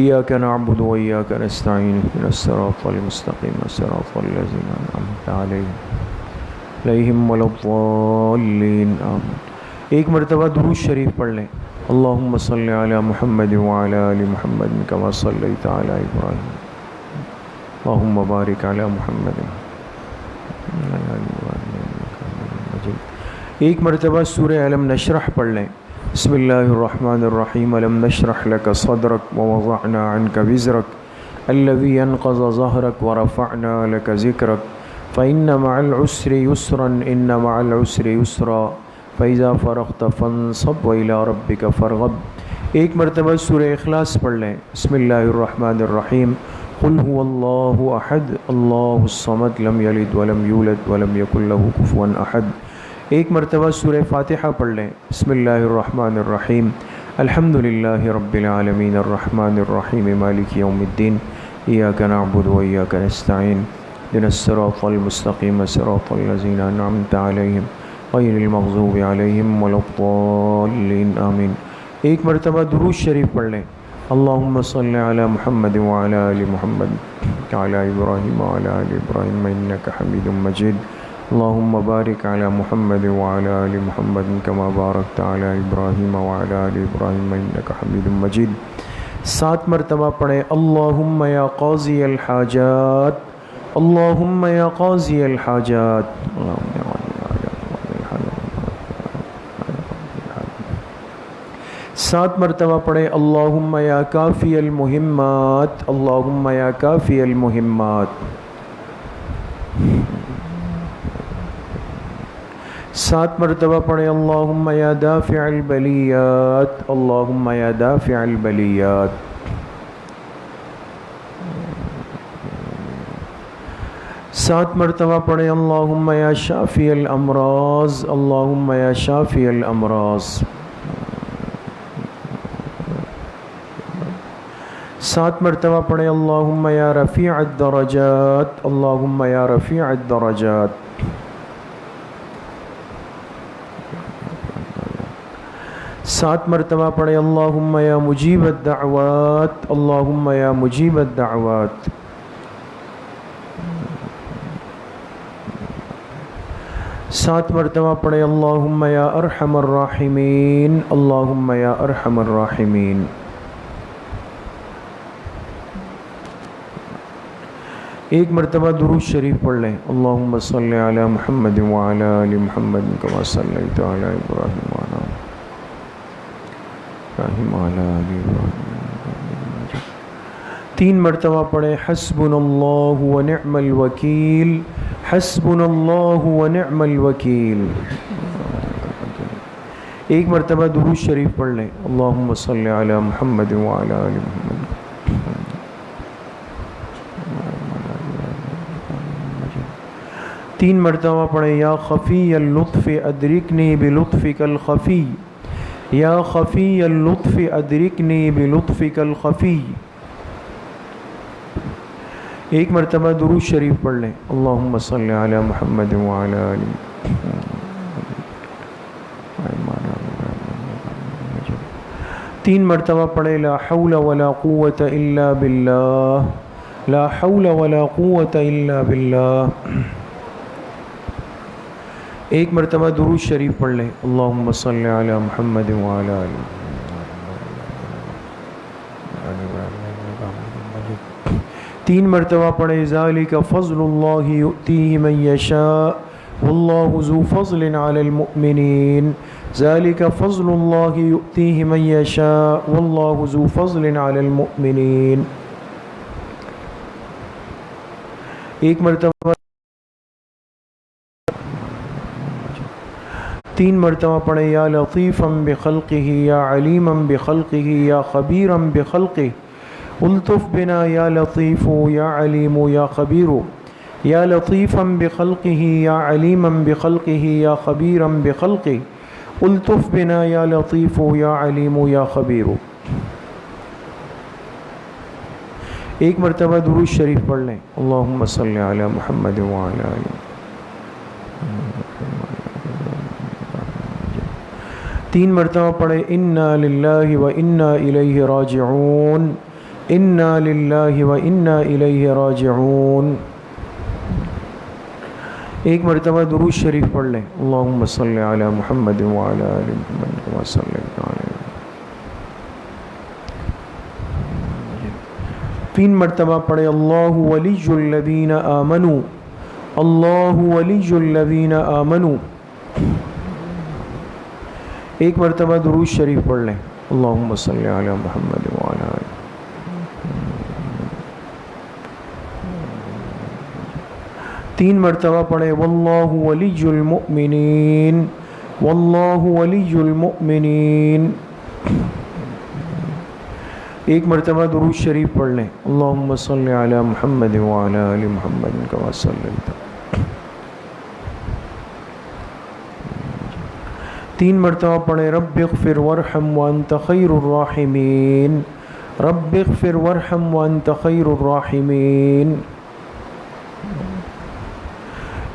ایاک نعبد و ایاک نستعین اهدنا الصراط المستقیم صراط الذین انعمت علیہم ولا الضالین آمین. ایک مرتبہ درود شریف پڑھ لیں. اللہم صل علی محمد وعلی آل محمد کما صلیت علی ابراہیم. اللہم بارک علی محمد. ایک مرتبہ سورہ علم نشرح پڑھ لیں. بسم اللہ الرحمن الرحیم. علم نشرح لک صدرک ووضعنا عنک وزرک الذی انقض ظہرک ورفعنا لک ذکرک فإن مع العسر یسرا ان مع العسر یسرا فإذا فرغت فانصب وإلى ربک فارغب. ایک مرتبہ سورہ اخلاص پڑھ لیں. بسم اللہ الرحمن الرحیم. قل هو اللہ احد اللہ الصمد لم یلد ولم یولد ولم یکن له کفوا احد. ایک مرتبہ سورہ فاتحہ پڑھ لیں. بسم اللہ الرحمن الرحیم. الحمد للہ رب العالمین الرحمن الرحیم مالک یوم الدین. ایاک نعبد و ایاک نستعین اهدنا الصراط المستقیم صراط الذین انعمت علیہم غیر المغضوب علیہم ولا الضالین آمین. ایک مرتبہ درود شریف پڑھ لیں. اللہم صل علی محمد وعلی آل محمد علی ابراہیم وعلی آل ابراہیم انک حمید مجید. اللہم بارک علی محمد وعلی آل محمد کما بارکت علی ابراہیم وعلی آل ابراہیم انک حمید مجید. 7 مرتبہ پڑھیں. اللہم یا قاضی الحاجات اللہم یا قاضی الحاجات. 7 مرتبہ پڑھیں. اللہم یا کافی المہمات اللہم یا کافی المہمات. 7 مرتبہ پڑھیں. اللہم یا دافع البلیات اللہم یا دافع البلیات. 7 مرتبہ پڑھیں. اللہم یا شافی الامراض اللہم یا شافی الامراض. 7 مرتبہ پڑھیں. اللہم یا رفیع الدرجات اللہم یا رفیع الدرجات. 7 مرتبہ پڑھے اللہم یا مجیب الدعوات، اللہم یا مجیب الدعوات۔ 7 مرتبہ پڑھے اللہم یا ارحم الراحمین، اللہم یا ارحم الراحمین۔ ایک مرتبہ درود شریف پڑھ لیں، اللہم صلی علی محمد وعلی آل محمد کما صلیت علی ابراہیم وعلی آل ابراہیم۔ 3 مرتبہ پڑھیں حسبنا اللہ ونعم الوکیل، حسبنا اللہ ونعم الوکیل۔ ایک مرتبہ درود شریف پڑھ لیں، اللہم صلی علی محمد وعلی آل محمد۔ 3 مرتبہ پڑھیں یا خفی اللطف ادرکنی بلطفک الخفی، یا خفی اللطف ادرکنی بلطفک الخفی۔ ایک مرتبہ درود شریف پڑھ لیں، اللہم صلی علی محمد وعلی آل محمد۔ 3 مرتبہ پڑھیں لا حول ولا قوة الا باللہ، لا حول ولا قوة الا باللہ۔ ایک مرتبہ درود شریف پڑھ لیں، اللہم صلی علی محمد وعلی آل محمد۔ 3 مرتبہ پڑھیں ذالک فضل اللہ یؤتیہ من یشاء واللہ ذو فضل علی المؤمنین، ذالک فضل اللہ یؤتیہ من یشاء واللہ ذو فضل علی المؤمنین۔ ایک مرتبہ 3 مرتبہ پڑھیں یا لطیفا بخلقہ یا علیما بخلقہ یا خبیرا بخلقہ، الطف بنا یا لطیف یا علیم یا خبیر، یا لطیفا بخلقہ یا علیما بخلقہ یا خبیرا بخلقہ، الطف بنا یا لطیف یا علیم یا خبیر۔ ایک مرتبہ درود شریف پڑھ لیں، اللہم صلی علی محمد وعلی آل محمد۔ 3 مرتبہ پڑھیں انا للہ و انا الیہ راجعون، انا للہ و انا الیہ راجعون۔ ایک مرتبہ درود شریف پڑھ لیں، اللہم صلی علی محمد وعلی آل محمد کما صلیت علی۔ 3 مرتبہ پڑھیں اللہ ولی الذین آمنوا، اللہ ولی الذین آمنوا۔ ایک مرتبہ درود شریف پڑھ لیں، اللہم صلی علی محمد وعلی آل۔ 3 مرتبہ پڑھیں واللہ ولی المؤمنین، واللہ ولی المؤمنین۔ ایک مرتبہ درود شریف پڑھ لیں، اللہم صلی علی محمد وعلی آل محمد کما صلیت۔ 3 مرتبہ پڑھیں رب اغفر وارحم وانت خیر الراحمین، رب اغفر وارحم وانت خیر الراحمین۔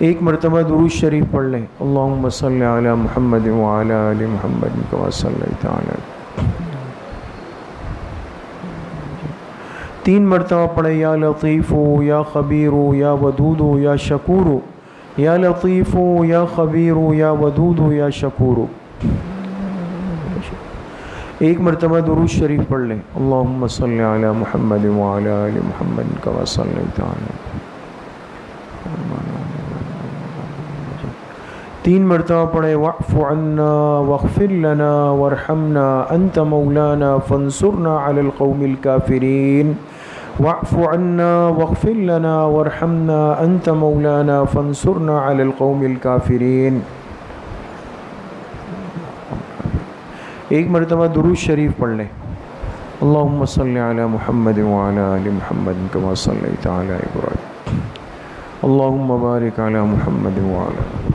ایک مرتبہ درود شریف پڑھ لیں، اللہم صلی علی محمد وعلی آل محمد کما صلیت علی۔ 3 مرتبہ پڑھیں یا لطیف یا خبیر یا ودود یا شکور، یا لطیف یا خبیر یا ودود یا شکور۔ ایک مرتبہ درود شریف پڑھ لیں، اللہم صلی علی محمد وعلی آل محمد کما صلیت علی۔ 3 مرتبہ پڑھیں واعف عنا واغفر لنا وارحمنا انت مولانا فانصرنا علی القوم الکافرین، واعف عنا واغفر لنا وارحمنا انت مولانا فانصرنا علی القوم الکافرین۔ ایک مرتبہ درود شریف پڑھ لیں، اللہم صلی علی محمد وعلی آل محمد کما صلیت علی ابراہیم، اللہم بارک علی محمد وعلی آل۔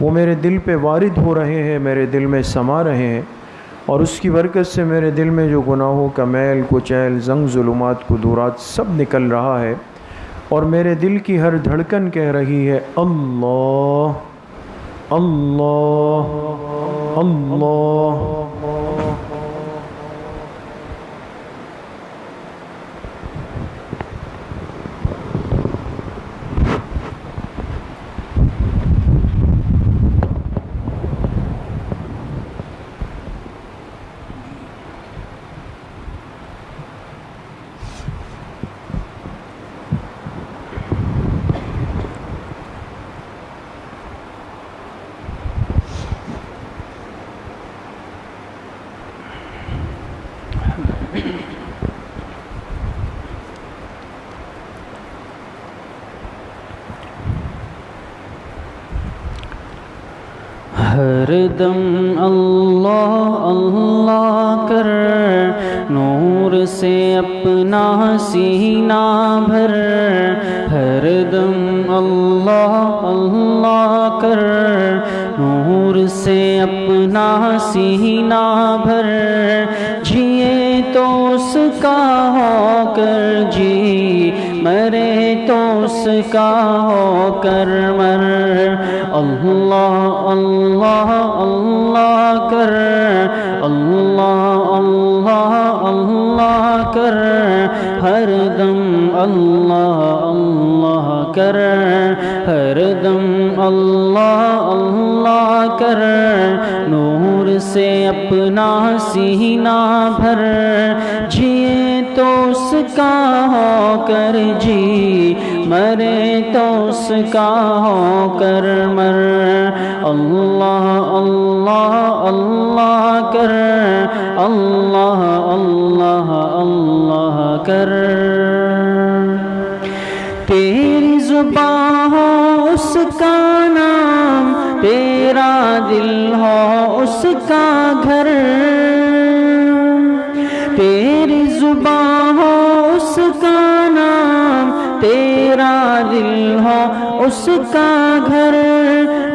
وہ میرے دل پہ وارد ہو رہے ہیں، میرے دل میں سما رہے ہیں، اور اس کی برکت سے میرے دل میں جو گناہوں کا میل کچیل زنگ ظلمات قدورات سب نکل رہا ہے، اور میرے دل کی ہر دھڑکن کہہ رہی ہے اللہ اللہ اللہ۔ ہر دم اللہ اللہ کر، نور سے اپنا سینہ بھر، ہر دم اللہ اللہ کر، نور سے اپنا سینہ بھر، جیے تو اس کا ہو کر جی، مرے تو اس کا ہو کر مر، اللہ اللہ اللہ کر، اللہ اللہ اللہ کر، ہر دم اللہ اللہ کر، ہر دم اللہ اللہ کر، نور سے اپنا سینہ بھر، جیے تو اس کا ہو کر جی، مرے تو اس کا ہو کر مر، اللہ اللہ اللہ کر، اللہ اللہ اللہ کر، تیری زبان ہو اس کا نام، تیرا دل ہو اس کا گھر، تیری زبان ہو اس کا نام، تیرا دل ہو اس کا گھر،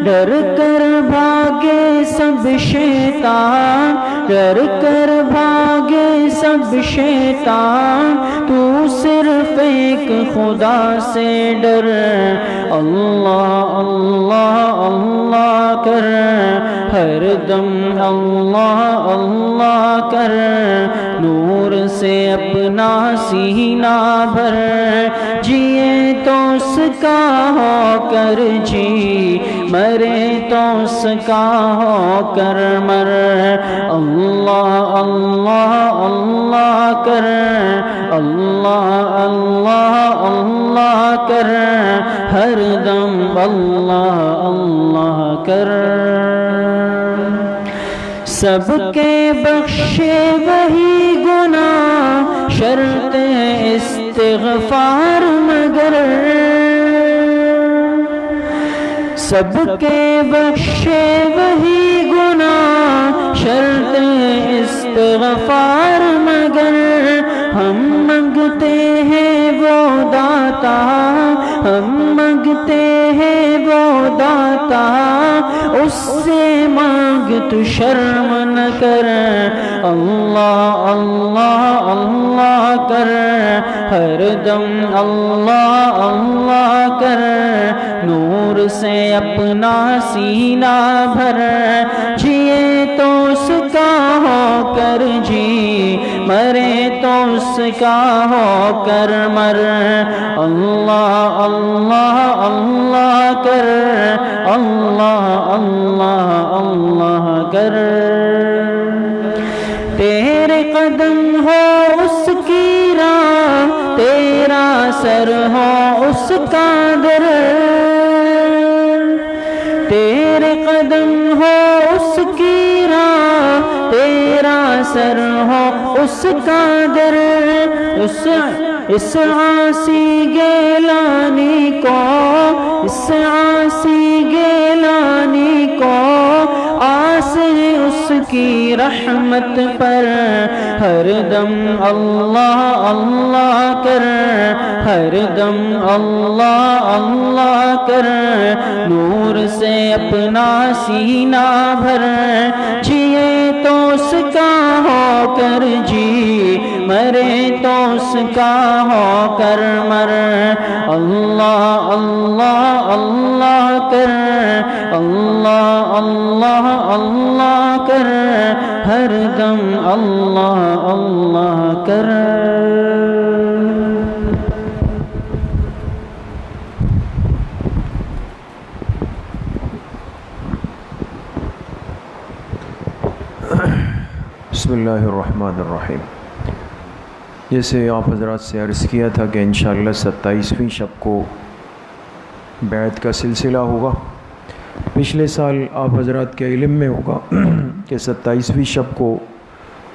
ڈر کر بھاگے سب شیطان، ڈر کر بھاگے سب شیطان، تو صرف ایک خدا سے ڈر، اللہ اللہ اللہ کر، ہر دم اللہ اللہ کر، نور سے اپنا سینہ بھر، جیے تو اس کا ہو کر جی، مرے تو اس کا ہو کر مر، اللہ اللہ اللہ کر، اللہ اللہ اللہ کر، ہر دم اللہ اللہ کر، سب کے بخشے وہی گناہ، شرط استغفار مگر، سب کے بخشے وہی گناہ، شرط استغفار مگر، ہم مانگتے ہیں وہ داتا، ہم مانگتے ہیں وہ داتا، اس سے مانگ تو شرم نہ کر، اللہ اللہ اللہ کر، ہر دم اللہ اللہ کر، نور سے اپنا سینہ بھر، جیے تو اس کا ہو کر جی، مرے تو اس کا ہو کر مر، اللہ اللہ اللہ کر، اللہ اللہ اللہ کر، تیرے قدم ہو اس کی راہ، تیرا سر ہو اس کا در، تیرے قدم ہو اس کی راہ، تیرا سر ہو اس کا در، اس عاصی گیلانی کو، اس عاصی گیلانی کو، آس ہے اس کی رحمت پر، ہر دم اللہ اللہ کر، ہر دم اللہ اللہ کر، نور سے اپنا سینہ بھر، جیے تو اس کا ہو کر جی، مرے تو اس کا ہو کر مر، اللہ اللہ اللہ کر، اللہ اللہ اللہ کر، ہر دم اللہ اللہ کر۔ بسم اللہ الرحمن الرحیم۔ جیسے آپ حضرات سے عرض کیا تھا کہ انشاءاللہ 27ویں شب کو بیعت کا سلسلہ ہوگا۔ پچھلے سال آپ حضرات کے علم میں ہوگا کہ 27ویں شب کو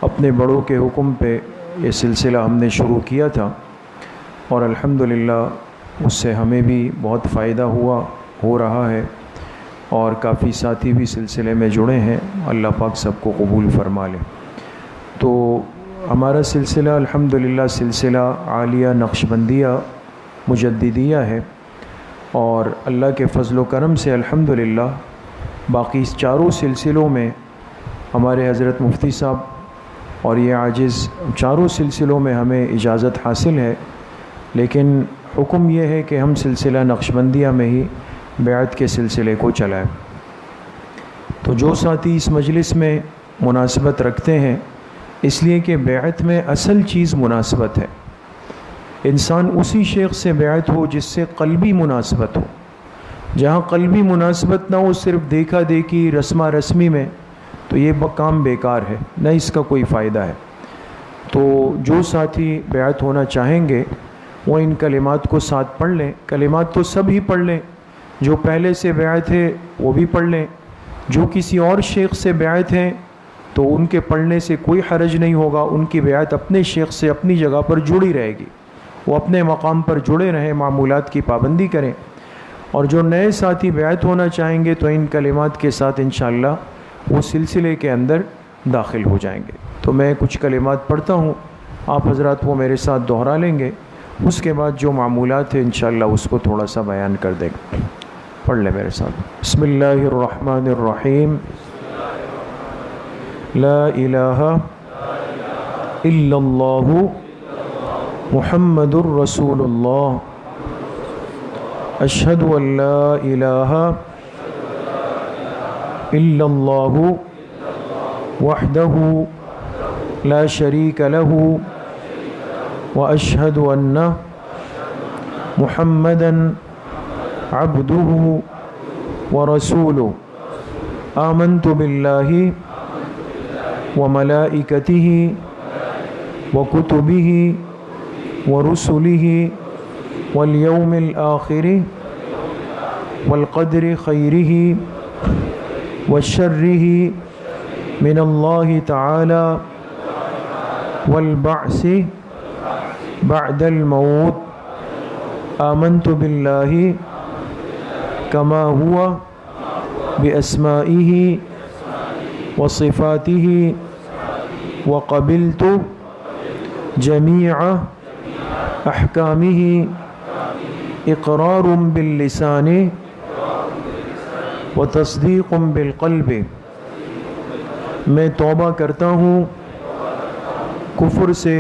اپنے بڑوں کے حکم پہ یہ سلسلہ ہم نے شروع کیا تھا، اور الحمدللہ اس سے ہمیں بھی بہت فائدہ ہو رہا ہے، اور کافی ساتھی بھی سلسلے میں جڑے ہیں۔ اللہ پاک سب کو قبول فرما لے۔ تو ہمارا سلسلہ الحمدللہ سلسلہ عالیہ نقشبندیہ مجددیہ ہے، اور اللہ کے فضل و کرم سے الحمدللہ باقی چاروں سلسلوں میں ہمارے حضرت مفتی صاحب اور یہ عاجز چاروں سلسلوں میں ہمیں اجازت حاصل ہے، لیکن حکم یہ ہے کہ ہم سلسلہ نقشبندیہ میں ہی بیعت کے سلسلے کو چلائیں۔ تو جو ساتھی اس مجلس میں مناسبت رکھتے ہیں، اس لیے کہ بیعت میں اصل چیز مناسبت ہے، انسان اسی شیخ سے بیعت ہو جس سے قلبی مناسبت ہو۔ جہاں قلبی مناسبت نہ ہو، صرف دیکھا دیکھی رسمہ رسمی میں، تو یہ کام بیکار ہے، نہ اس کا کوئی فائدہ ہے۔ تو جو ساتھی بیعت ہونا چاہیں گے وہ ان کلمات کو ساتھ پڑھ لیں۔ کلمات تو سب ہی پڑھ لیں، جو پہلے سے بیعت ہے وہ بھی پڑھ لیں، جو کسی اور شیخ سے بیعت ہیں تو ان کے پڑھنے سے کوئی حرج نہیں ہوگا، ان کی بیعت اپنے شیخ سے اپنی جگہ پر جڑی رہے گی، وہ اپنے مقام پر جڑے رہیں، معمولات کی پابندی کریں۔ اور جو نئے ساتھی بیعت ہونا چاہیں گے تو ان کلمات کے ساتھ انشاءاللہ وہ سلسلے کے اندر داخل ہو جائیں گے۔ تو میں کچھ کلمات پڑھتا ہوں، آپ حضرات وہ میرے ساتھ دہرا لیں گے، اس کے بعد جو معمولات ہیں انشاءاللہ اس کو تھوڑا سا بیان کر دیں گے۔ پڑھ لیں میرے ساتھ۔ بسم اللہ الرحمن الرحیم۔ لا الہ الا اللہ محمد الرسول اللہ، اشہد ان لا الہ الا اللہ وحدہ لا شریک لہ، واشہد ان محمدا عبدہ ورسولہ، آمنت باللہ وملائکتہ وکتبہ ورسلہ والیوم الآخر والقدر خیرہ وشرہ من اللہ تعالی والبعث بعد الموت، آمنت باللہ کما ہوا باسمائہ وصفاتہ وقبلت جمیع احکامہ اقرار باللسان وتصدیق بالقلب۔ میں توبہ کرتا ہوں کفر سے،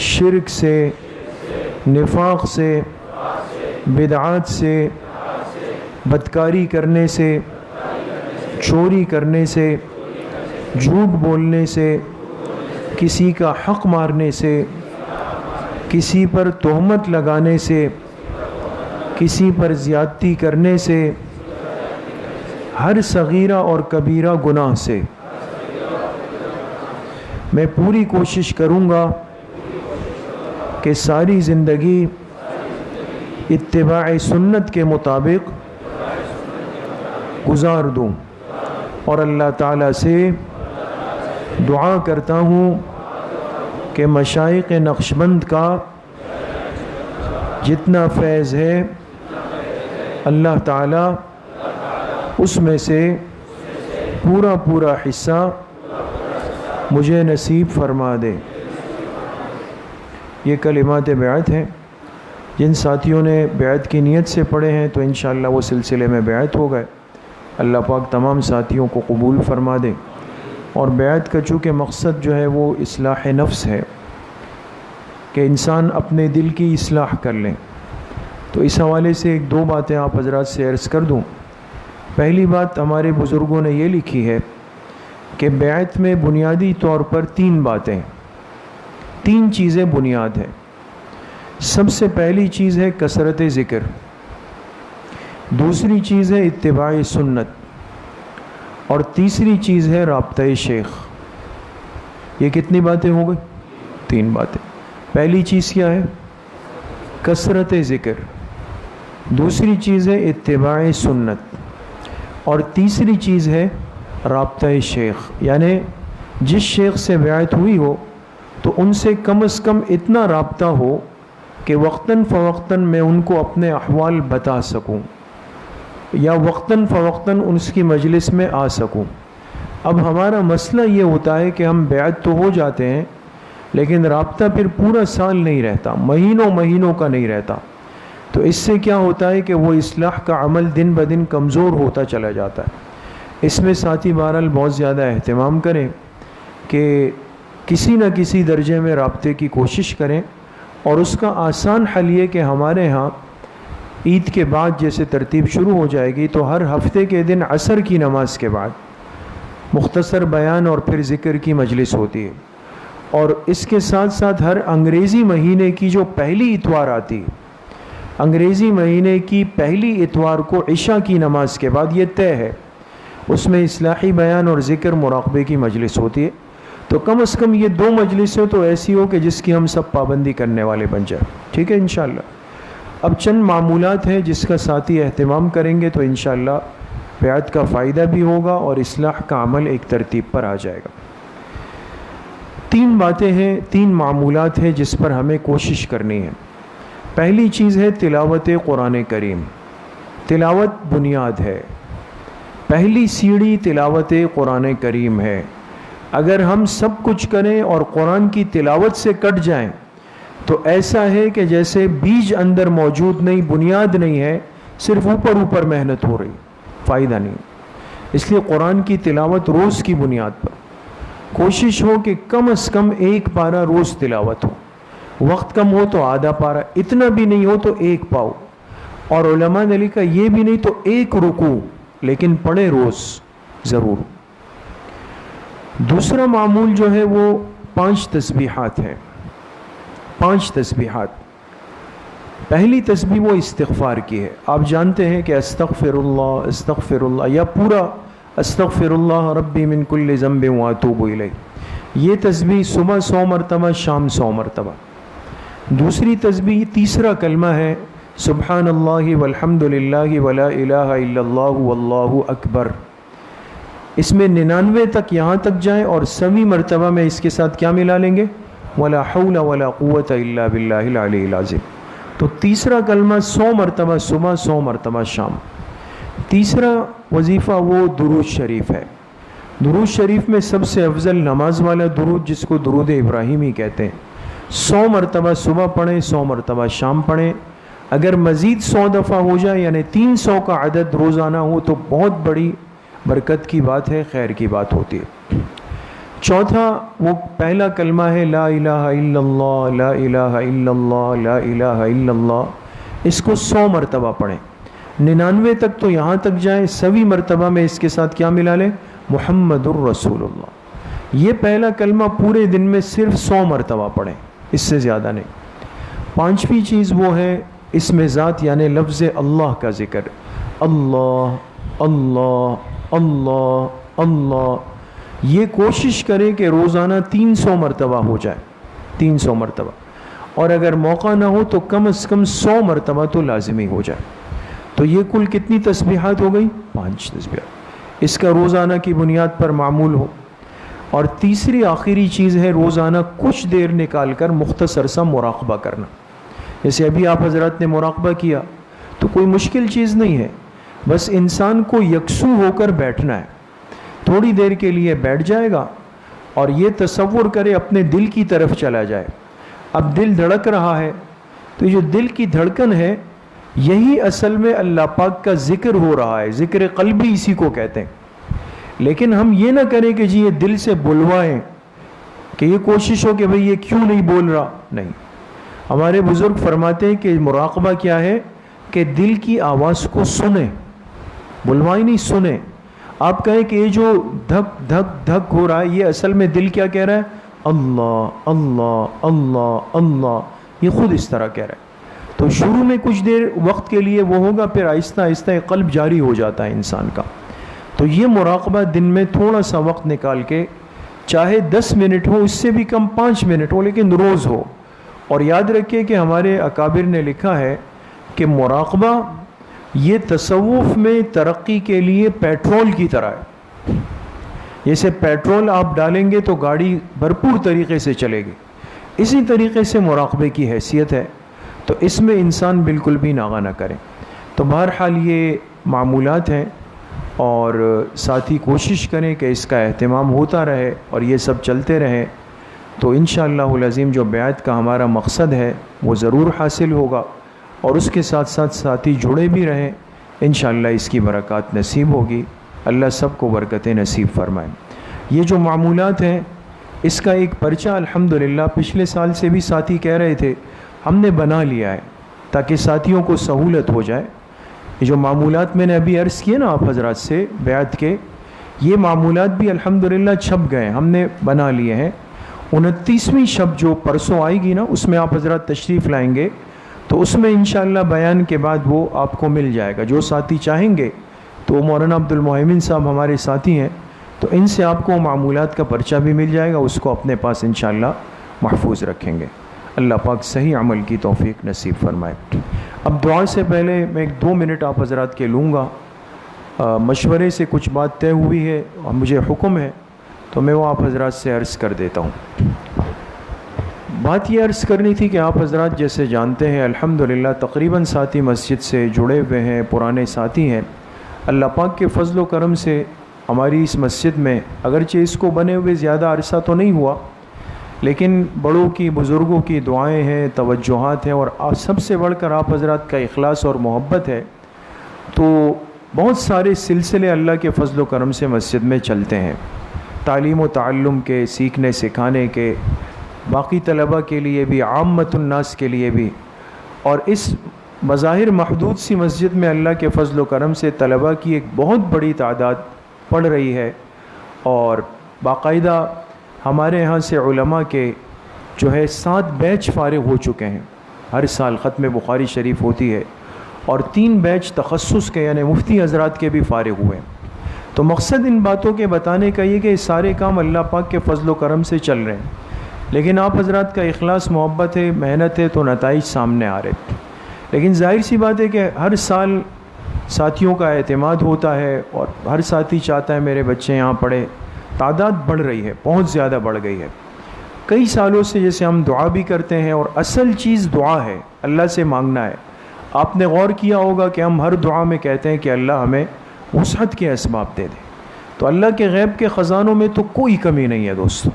شرک سے، نفاق سے، بدعات سے، بدکاری کرنے سے، چوری کرنے سے، جھوٹ بولنے سے، کسی کا حق مارنے سے، کسی پر تہمت لگانے سے، کسی پر زیادتی کرنے سے، ہر صغیرہ اور کبیرہ گناہ سے۔ میں پوری کوشش کروں گا کہ ساری زندگی اتباع سنت کے مطابق گزار دوں، اور اللہ تعالیٰ سے دعا کرتا ہوں کہ مشائخ نقشبند کا جتنا فیض ہے اللہ تعالیٰ اس میں سے پورا حصہ مجھے نصیب فرما دے۔ یہ کلمات بیعت ہیں۔ جن ساتھیوں نے بیعت کی نیت سے پڑھے ہیں تو انشاءاللہ وہ سلسلے میں بیعت ہو گئے. اللہ پاک تمام ساتھیوں کو قبول فرما دے. اور بیعت کا چونکہ مقصد جو ہے وہ اصلاح نفس ہے کہ انسان اپنے دل کی اصلاح کر لیں. تو اس حوالے سے ایک دو باتیں آپ حضرات سے عرض کر دوں. پہلی بات ہمارے بزرگوں نے یہ لکھی ہے کہ بیعت میں بنیادی طور پر 3 باتیں، 3 چیزیں بنیاد ہیں. سب سے پہلی چیز ہے کثرت ذکر، دوسری چیز ہے اتباع سنت، اور تیسری چیز ہے رابطہ شیخ. یہ کتنی باتیں ہو گئی؟ 3 باتیں. پہلی چیز کیا ہے؟ کثرت ذکر، دوسری چیز ہے اتباع سنت، اور تیسری چیز ہے رابطہ شیخ. یعنی جس شیخ سے بیعت ہوئی ہو تو ان سے کم از کم اتنا رابطہ ہو کہ وقتاً فوقتاً میں ان کو اپنے احوال بتا سکوں یا وقتاً فوقتاً اس کی مجلس میں آ سکوں. اب ہمارا مسئلہ یہ ہوتا ہے کہ ہم بیعت تو ہو جاتے ہیں لیکن رابطہ پھر پورا سال نہیں رہتا، مہینوں کا نہیں رہتا. تو اس سے کیا ہوتا ہے کہ وہ اصلاح کا عمل دن بدن کمزور ہوتا چلا جاتا ہے. اس میں ساتھی بہرحال بہت زیادہ اہتمام کریں کہ کسی نہ کسی درجے میں رابطے کی کوشش کریں. اور اس کا آسان حل یہ کہ ہمارے ہاں عید کے بعد جیسے ترتیب شروع ہو جائے گی تو ہر ہفتے کے دن عصر کی نماز کے بعد مختصر بیان اور پھر ذکر کی مجلس ہوتی ہے. اور اس کے ساتھ ساتھ ہر انگریزی مہینے کی جو پہلی اتوار آتی ہے، انگریزی مہینے کی پہلی اتوار کو عشاء کی نماز کے بعد، یہ طے ہے، اس میں اصلاحی بیان اور ذکر مراقبے کی مجلس ہوتی ہے. تو کم از کم یہ 2 مجلسیں تو ایسی ہو کہ جس کی ہم سب پابندی کرنے والے بن جائیں. ٹھیک ہے انشاءاللہ. اب چند معمولات ہیں جس کا ساتھی اہتمام کریں گے تو انشاءاللہ بیعت کا فائدہ بھی ہوگا اور اصلاح کا عمل ایک ترتیب پر آ جائے گا. 3 باتیں ہیں، 3 معمولات ہیں جس پر ہمیں کوشش کرنی ہے. پہلی چیز ہے تلاوت قرآن کریم. تلاوت بنیاد ہے، پہلی سیڑھی تلاوت قرآن کریم ہے. اگر ہم سب کچھ کریں اور قرآن کی تلاوت سے کٹ جائیں تو ایسا ہے کہ جیسے بیج اندر موجود نہیں، بنیاد نہیں ہے، صرف اوپر محنت ہو رہی، فائدہ نہیں. اس لیے قرآن کی تلاوت روز کی بنیاد پر کوشش ہو کہ کم از کم 1 پارہ روز تلاوت ہو. وقت کم ہو تو آدھا پارہ، اتنا بھی نہیں ہو تو 1 پاؤ. اور علماء نے لکھا یہ بھی نہیں تو 1 رکوع، لیکن پڑھے روز ضرور. دوسرا معمول جو ہے وہ 5 تسبیحات ہیں. 5 تسبیحات. پہلی تسبیح وہ استغفار کی ہے. آپ جانتے ہیں کہ استغفر اللہ یا پورا استغفر اللہ ربی من کل ذنب واتوب الیہ، یہ تسبیح صبح 100 مرتبہ، شام 100 مرتبہ. دوسری تسبیح، تیسرا کلمہ ہے سبحان اللہ والحمد للہ ولا الہ الا اللہ واللہ اکبر. اس میں 99 تک یہاں تک جائیں اور 100ویں مرتبہ میں اس کے ساتھ کیا ملا لیں گے؟ ولا حول ولا قوت الا باللہ العلی العظیم. تو تیسرا کلمہ 100 مرتبہ صبح، 100 مرتبہ شام. تیسرا وظیفہ وہ درود شریف ہے. درود شریف میں سب سے افضل نماز والا درود جس کو درود ابراہیمی کہتے ہیں، 100 مرتبہ صبح پڑھیں، 100 مرتبہ شام پڑھیں. اگر مزید 100 دفعہ ہو جائے یعنی 300 کا عدد روزانہ ہو تو بہت بڑی برکت کی بات ہے، خیر کی بات ہوتی ہے. چوتھا وہ پہلا کلمہ ہے لا الہ الا اللہ، لا الہ الا اللہ، لا الہ الا اللہ. اس کو 100 مرتبہ پڑھیں. 99 تک تو یہاں تک جائیں، 100ویں مرتبہ میں اس کے ساتھ کیا ملا لیں؟ محمد الرسول اللہ. یہ پہلا کلمہ پورے دن میں صرف 100 مرتبہ پڑھیں، اس سے زیادہ نہیں. 5ویں چیز وہ ہے اسم ذات یعنی لفظ اللہ کا ذکر. اللہ اللہ اللہ اللہ. یہ کوشش کریں کہ روزانہ 300 مرتبہ ہو جائے، 300 مرتبہ. اور اگر موقع نہ ہو تو کم از کم 100 مرتبہ تو لازمی ہو جائے. تو یہ کل کتنی تسبیحات ہو گئی؟ 5 تسبیحات. اس کا روزانہ کی بنیاد پر معمول ہو. اور تیسری آخری چیز ہے روزانہ کچھ دیر نکال کر مختصر سا مراقبہ کرنا. جیسے ابھی آپ حضرات نے مراقبہ کیا تو کوئی مشکل چیز نہیں ہے، بس انسان کو یکسو ہو کر بیٹھنا ہے. تھوڑی دیر کے لیے بیٹھ جائے گا اور یہ تصور کرے اپنے دل کی طرف چلا جائے. اب دل دھڑک رہا ہے تو یہ جو دل کی دھڑکن ہے یہی اصل میں اللہ پاک کا ذکر ہو رہا ہے، ذکر قلبی اسی کو کہتے ہیں۔ لیکن ہم یہ نہ کریں کہ جی یہ دل سے بلوائیں، کہ یہ کوشش ہو کہ بھئی یہ کیوں نہیں بول رہا، نہیں۔ ہمارے بزرگ فرماتے ہیں کہ مراقبہ کیا ہے کہ دل کی آواز کو سنیں، بلوائیں نہیں، سنیں۔ آپ کہیں کہ یہ جو دھک دھک دھک ہو رہا ہے یہ اصل میں دل کیا کہہ رہا ہے؟ اللہ اللہ اللہ اللہ، یہ خود اس طرح کہہ رہا ہے۔ تو شروع میں کچھ دیر وقت کے لیے وہ ہوگا، پھر آہستہ آہستہ قلب جاری ہو جاتا ہے انسان کا۔ تو یہ مراقبہ دن میں تھوڑا سا وقت نکال کے، چاہے 10 منٹ ہو، اس سے بھی کم 5 منٹ ہو، لیکن روز ہو۔ اور یاد رکھیے کہ ہمارے اکابر نے لکھا ہے کہ مراقبہ یہ تصوف میں ترقی کے لیے پیٹرول کی طرح ہے۔ جیسے پیٹرول آپ ڈالیں گے تو گاڑی بھرپور طریقے سے چلے گی، اسی طریقے سے مراقبے کی حیثیت ہے۔ تو اس میں انسان بالکل بھی ناغہ نہ کرے۔ تو بہرحال یہ معمولات ہیں، اور ساتھی کوشش کریں کہ اس کا اہتمام ہوتا رہے اور یہ سب چلتے رہے، تو انشاءاللہ العظیم جو بیعت کا ہمارا مقصد ہے وہ ضرور حاصل ہوگا، اور اس کے ساتھ ساتھ ساتھی جڑے بھی رہیں، انشاءاللہ اس کی برکات نصیب ہوگی۔ اللہ سب کو برکتیں نصیب فرمائے۔ یہ جو معمولات ہیں اس کا ایک پرچہ الحمدللہ پچھلے سال سے بھی ساتھی کہہ رہے تھے، ہم نے بنا لیا ہے تاکہ ساتھیوں کو سہولت ہو جائے۔ یہ جو معمولات میں نے ابھی عرض کیے نا آپ حضرات سے بیعت کے، یہ معمولات بھی الحمدللہ چھپ گئے، ہم نے بنا لیے ہیں۔ 29ویں شب جو پرسوں آئے گی نا، اس میں آپ حضرات تشریف لائیں گے تو اس میں انشاءاللہ بیان کے بعد وہ آپ کو مل جائے گا۔ جو ساتھی چاہیں گے تو مولانا عبد المحمن صاحب ہمارے ساتھی ہیں، تو ان سے آپ کو معمولات کا پرچہ بھی مل جائے گا، اس کو اپنے پاس انشاءاللہ محفوظ رکھیں گے۔ اللہ پاک صحیح عمل کی توفیق نصیب فرمائے۔ اب دعا سے پہلے میں 2 منٹ آپ حضرات کے لوں گا۔ مشورے سے کچھ بات طے ہوئی ہے اور مجھے حکم ہے تو میں وہ آپ حضرات سے عرض کر دیتا ہوں۔ بات یہ عرض کرنی تھی کہ آپ حضرات جیسے جانتے ہیں الحمدللہ تقریباً ساتھی مسجد سے جڑے ہوئے ہیں، پرانے ساتھی ہیں۔ اللہ پاک کے فضل و کرم سے ہماری اس مسجد میں اگرچہ اس کو بنے ہوئے زیادہ عرصہ تو نہیں ہوا، لیکن بڑوں کی، بزرگوں کی دعائیں ہیں، توجہات ہیں، اور سب سے بڑھ کر آپ حضرات کا اخلاص اور محبت ہے، تو بہت سارے سلسلے اللہ کے فضل و کرم سے مسجد میں چلتے ہیں، تعلیم و تعلم کے، سیکھنے سکھانے کے، باقی طلبہ کے لیے بھی، عامت الناس کے لیے بھی۔ اور اس بظاہر محدود سی مسجد میں اللہ کے فضل و کرم سے طلبہ کی ایک بہت بڑی تعداد پڑھ رہی ہے، اور باقاعدہ ہمارے ہاں سے علماء کے جو ہے 7 بیچ فارغ ہو چکے ہیں۔ ہر سال ختم بخاری شریف ہوتی ہے، اور 3 بیچ تخصص کے یعنی مفتی حضرات کے بھی فارغ ہوئے ہیں۔ تو مقصد ان باتوں کے بتانے کا یہ کہ سارے کام اللہ پاک کے فضل و کرم سے چل رہے ہیں، لیکن آپ حضرات کا اخلاص، محبت ہے، محنت ہے، تو نتائج سامنے آ رہے۔ لیکن ظاہر سی بات ہے کہ ہر سال ساتھیوں کا اعتماد ہوتا ہے، اور ہر ساتھی چاہتا ہے میرے بچے یہاں پڑھے، تعداد بڑھ رہی ہے، بہت زیادہ بڑھ گئی ہے۔ کئی سالوں سے جیسے ہم دعا بھی کرتے ہیں، اور اصل چیز دعا ہے، اللہ سے مانگنا ہے۔ آپ نے غور کیا ہوگا کہ ہم ہر دعا میں کہتے ہیں کہ اللہ ہمیں وسعت کے اسباب دے دے۔ تو اللہ کے غیب کے خزانوں میں تو کوئی کمی نہیں ہے دوستو،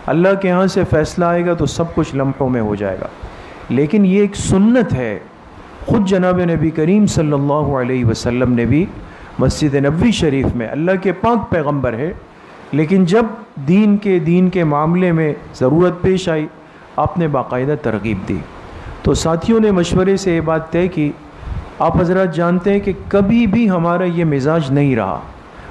اللہ کے ہاں سے فیصلہ آئے گا تو سب کچھ لمحوں میں ہو جائے گا۔ لیکن یہ ایک سنت ہے، خود جناب نبی کریم صلی اللہ علیہ وسلم نے بھی مسجد نبوی شریف میں، اللہ کے پاک پیغمبر ہے، لیکن جب دین کے معاملے میں ضرورت پیش آئی، آپ نے باقاعدہ ترغیب دی۔ تو ساتھیوں نے مشورے سے یہ بات طے کی، آپ حضرات جانتے ہیں کہ کبھی بھی ہمارا یہ مزاج نہیں رہا،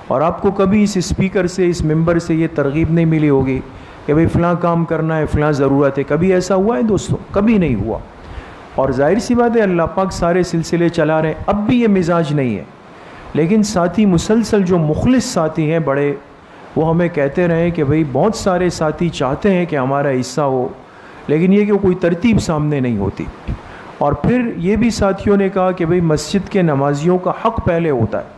اور آپ کو کبھی اس اسپیکر سے، اس ممبر سے یہ ترغیب نہیں ملی ہوگی کہ بھئی فلاں کام کرنا ہے، فلاں ضرورت ہے۔ کبھی ایسا ہوا ہے دوستو؟ کبھی نہیں ہوا۔ اور ظاہر سی بات ہے اللہ پاک سارے سلسلے چلا رہے ہیں، اب بھی یہ مزاج نہیں ہے، لیکن ساتھی مسلسل جو مخلص ساتھی ہیں بڑے، وہ ہمیں کہتے رہے کہ بھئی بہت سارے ساتھی چاہتے ہیں کہ ہمارا حصہ ہو، لیکن یہ کہ کوئی ترتیب سامنے نہیں ہوتی۔ اور پھر یہ بھی ساتھیوں نے کہا کہ بھئی مسجد کے نمازیوں کا حق پہلے ہوتا ہے۔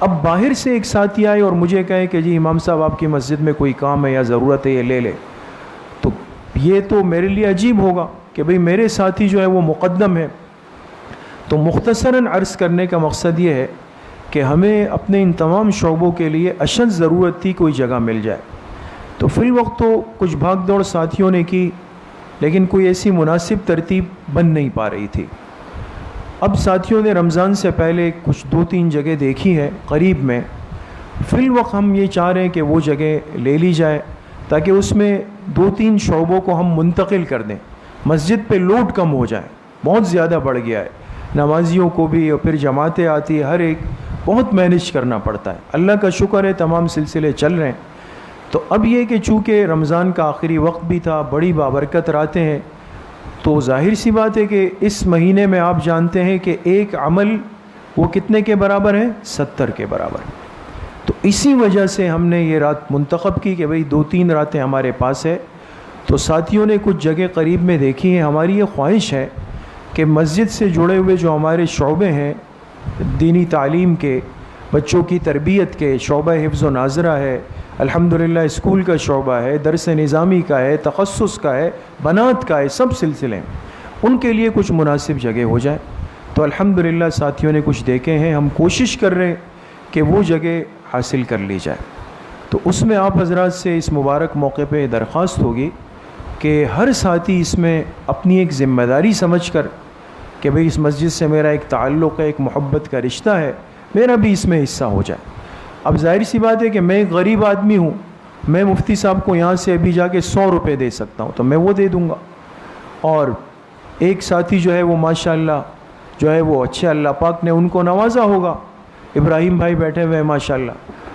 اب باہر سے ایک ساتھی آئے اور مجھے کہے کہ جی امام صاحب آپ کی مسجد میں کوئی کام ہے یا ضرورت ہے، یہ لے لے، تو یہ تو میرے لیے عجیب ہوگا کہ بھئی میرے ساتھی جو ہے وہ مقدم ہے۔ تو مختصراً عرض کرنے کا مقصد یہ ہے کہ ہمیں اپنے ان تمام شعبوں کے لیے اشد ضرورت تھی کوئی جگہ مل جائے۔ تو فی الوقت تو کچھ بھاگ دوڑ ساتھیوں نے کی، لیکن کوئی ایسی مناسب ترتیب بن نہیں پا رہی تھی۔ اب ساتھیوں نے رمضان سے پہلے کچھ 2-3 جگہ دیکھی ہے قریب میں، فی الوقت ہم یہ چاہ رہے ہیں کہ وہ جگہ لے لی جائے تاکہ اس میں 2-3 شعبوں کو ہم منتقل کر دیں، مسجد پہ لوڈ کم ہو جائے، بہت زیادہ بڑھ گیا ہے، نمازیوں کو بھی اور پھر جماعتیں آتی ہے، ہر ایک بہت مینیج کرنا پڑتا ہے۔ اللہ کا شکر ہے تمام سلسلے چل رہے ہیں۔ تو اب یہ کہ چونکہ رمضان کا آخری وقت بھی تھا، بڑی بابرکت راتیں ہیں، تو ظاہر سی بات ہے کہ اس مہینے میں آپ جانتے ہیں کہ ایک عمل وہ کتنے کے برابر ہے؟ 70 کے برابر۔ تو اسی وجہ سے ہم نے یہ رات منتخب کی کہ بھئی 2-3 راتیں ہمارے پاس ہے، تو ساتھیوں نے کچھ جگہ قریب میں دیکھی ہیں۔ ہماری یہ خواہش ہے کہ مسجد سے جڑے ہوئے جو ہمارے شعبے ہیں دینی تعلیم کے، بچوں کی تربیت کے، شعبہ حفظ و ناظرہ ہے، الحمدللہ اسکول کا شعبہ ہے، درس نظامی کا ہے، تخصص کا ہے، بنات کا ہے، سب سلسلے ہیں، ان کے لیے کچھ مناسب جگہ ہو جائے۔ تو الحمدللہ ساتھیوں نے کچھ دیکھے ہیں، ہم کوشش کر رہے ہیں کہ وہ جگہ حاصل کر لی جائے۔ تو اس میں آپ حضرات سے اس مبارک موقع پہ درخواست ہوگی کہ ہر ساتھی اس میں اپنی ایک ذمہ داری سمجھ کر کہ بھئی اس مسجد سے میرا ایک تعلق ہے، ایک محبت کا رشتہ ہے، میرا بھی اس میں حصہ ہو جائے۔ اب ظاہر سی بات ہے کہ میں ایک غریب آدمی ہوں، میں مفتی صاحب کو یہاں سے ابھی جا کے 100 روپے دے سکتا ہوں تو میں وہ دے دوں گا، اور ایک ساتھی جو ہے وہ ماشاءاللہ جو ہے وہ اچھے اللہ پاک نے ان کو نوازا ہوگا، ابراہیم بھائی بیٹھے ہوئے ہیں ماشاءاللہ،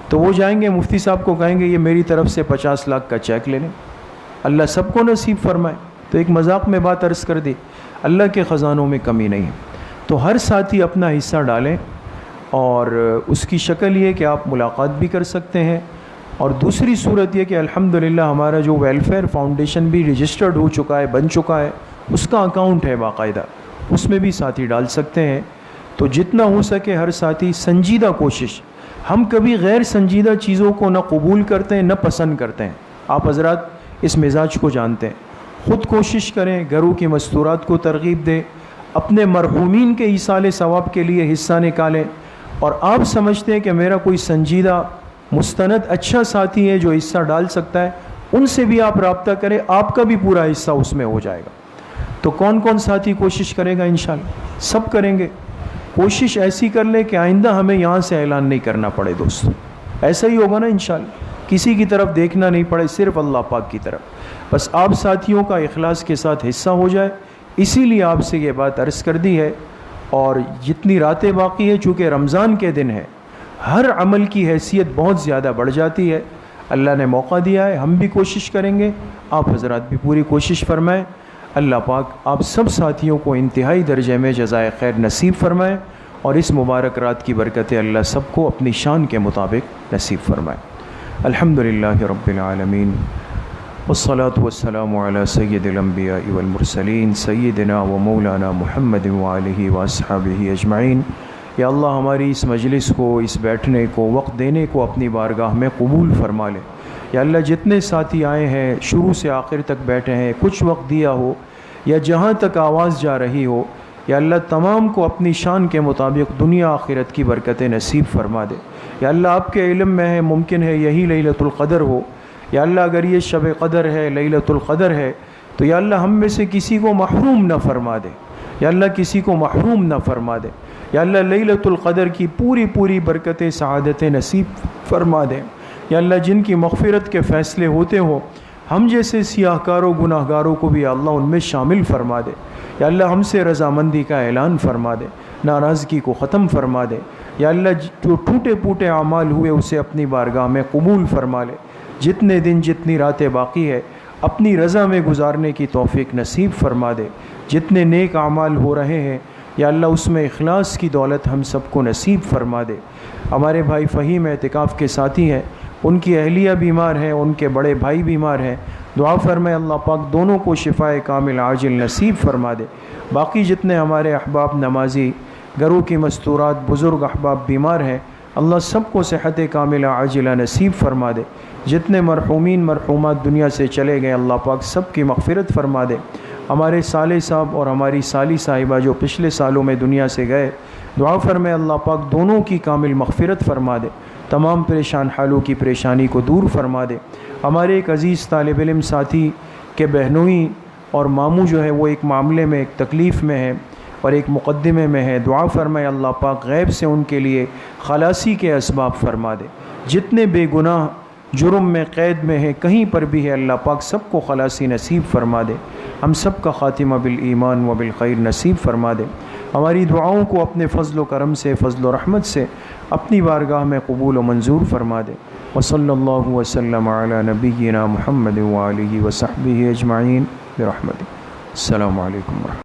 تو وہ جائیں گے مفتی صاحب کو کہیں گے یہ میری طرف سے 50 لاکھ کا چیک لے لیں۔ اللہ سب کو نصیب فرمائے۔ تو ایک مذاق میں بات عرض کر دی، اللہ کے خزانوں میں کمی نہیں ہے۔ تو ہر ساتھی اپنا حصہ ڈالیں، اور اس کی شکل یہ کہ آپ ملاقات بھی کر سکتے ہیں، اور دوسری صورت یہ کہ الحمدللہ ہمارا جو ویلفیئر فاؤنڈیشن بھی رجسٹرڈ ہو چکا ہے، بن چکا ہے، اس کا اکاؤنٹ ہے باقاعدہ، اس میں بھی ساتھی ڈال سکتے ہیں۔ تو جتنا ہو سکے ہر ساتھی سنجیدہ کوشش، ہم کبھی غیر سنجیدہ چیزوں کو نہ قبول کرتے ہیں نہ پسند کرتے ہیں، آپ حضرات اس مزاج کو جانتے ہیں۔ خود کوشش کریں، گھروں کی مستورات کو ترغیب دیں، اپنے مرحومین کے ایصال ثواب کے لیے حصہ نکالیں، اور آپ سمجھتے ہیں کہ میرا کوئی سنجیدہ مستند اچھا ساتھی ہے جو حصہ ڈال سکتا ہے، ان سے بھی آپ رابطہ کریں، آپ کا بھی پورا حصہ اس میں ہو جائے گا۔ تو کون کون ساتھی کوشش کرے گا؟ انشاءاللہ سب کریں گے۔ کوشش ایسی کر لیں کہ آئندہ ہمیں یہاں سے اعلان نہیں کرنا پڑے دوستو، ایسا ہی ہوگا نا انشاءاللہ، کسی کی طرف دیکھنا نہیں پڑے، صرف اللہ پاک کی طرف، بس آپ ساتھیوں کا اخلاص کے ساتھ حصہ ہو جائے۔ اسی لیے آپ سے یہ بات عرض کر دی ہے، اور جتنی راتیں باقی ہیں چونکہ رمضان کے دن ہے، ہر عمل کی حیثیت بہت زیادہ بڑھ جاتی ہے۔ اللہ نے موقع دیا ہے، ہم بھی کوشش کریں گے، آپ حضرات بھی پوری کوشش فرمائیں۔ اللہ پاک آپ سب ساتھیوں کو انتہائی درجے میں جزائے خیر نصیب فرمائے، اور اس مبارک رات کی برکتیں اللہ سب کو اپنی شان کے مطابق نصیب فرمائے۔ الحمدللہ رب العالمین، والصلاة والسلام علی سید الانبیاء والمرسلین سیدنا و مولانا محمد وآلہ واصحابہ اجمعین۔ یا اللہ ہماری اس مجلس کو، اس بیٹھنے کو، وقت دینے کو اپنی بارگاہ میں قبول فرما لے۔ یا اللہ جتنے ساتھی آئے ہیں، شروع سے آخر تک بیٹھے ہیں، کچھ وقت دیا ہو یا جہاں تک آواز جا رہی ہو، یا اللہ تمام کو اپنی شان کے مطابق دنیا آخرت کی برکتیں نصیب فرما دے۔ یا اللہ آپ کے علم میں ہے، ممکن ہے یہی لیلۃ القدر ہو، یا اللہ اگر یہ شب قدر ہے، لیلۃ القدر ہے، تو یا اللہ ہم میں سے کسی کو محروم نہ فرما دے، یا اللہ کسی کو محروم نہ فرما دے، یا اللہ لیلۃ القدر کی پوری پوری برکتیں سعادتیں نصیب فرما دے۔ یا اللہ جن کی مغفرت کے فیصلے ہوتے ہوں، ہم جیسے سیاہ کاروں گناہ گاروں کو بھی اللہ ان میں شامل فرما دے۔ یا اللہ ہم سے رضامندی کا اعلان فرما دے، ناراضگی کو ختم فرما دے۔ یا اللہ جو ٹوٹے پوٹے اعمال ہوئے اسے اپنی بارگاہ میں قبول فرما لے۔ جتنے دن جتنی راتیں باقی ہے اپنی رضا میں گزارنے کی توفیق نصیب فرما دے۔ جتنے نیک اعمال ہو رہے ہیں یا اللہ اس میں اخلاص کی دولت ہم سب کو نصیب فرما دے۔ ہمارے بھائی فہیم اعتکاف کے ساتھی ہیں، ان کی اہلیہ بیمار ہیں، ان کے بڑے بھائی بیمار ہیں، دعا فرمائے اللہ پاک دونوں کو شفائے کامل عاجل نصیب فرما دے۔ باقی جتنے ہمارے احباب نمازی، گھروں کی مستورات، بزرگ احباب بیمار ہیں، اللہ سب کو صحت کاملہ عاجلہ نصیب فرما دے۔ جتنے مرحومین مرحومات دنیا سے چلے گئے اللہ پاک سب کی مغفرت فرما دے۔ ہمارے صالح صاحب اور ہماری صالح صاحبہ جو پچھلے سالوں میں دنیا سے گئے، دعا فرمائے اللہ پاک دونوں کی کامل مغفرت فرما دے، تمام پریشان حالوں کی پریشانی کو دور فرما دے۔ ہمارے ایک عزیز طالب علم ساتھی کے بہنوئی اور ماموں جو ہے وہ ایک معاملے میں ایک تکلیف میں ہے اور ایک مقدمے میں ہے، دعا فرمائے اللہ پاک غیب سے ان کے لیے خلاصی کے اسباب فرما دے۔ جتنے بے گناہ جرم میں قید میں ہے کہیں پر بھی ہے، اللہ پاک سب کو خلاصی نصیب فرما دے، ہم سب کا خاتمہ بالایمان و بالخیر نصیب فرما دے۔ ہماری دعاؤں کو اپنے فضل و کرم سے، فضل و رحمت سے اپنی بارگاہ میں قبول و منظور فرما دے۔ وصلی اللہ وسلم علی نبینا محمد وآلہ وصحبہ اجمعین برحمتہ۔ السلام علیکم ورحمۃ اللہ۔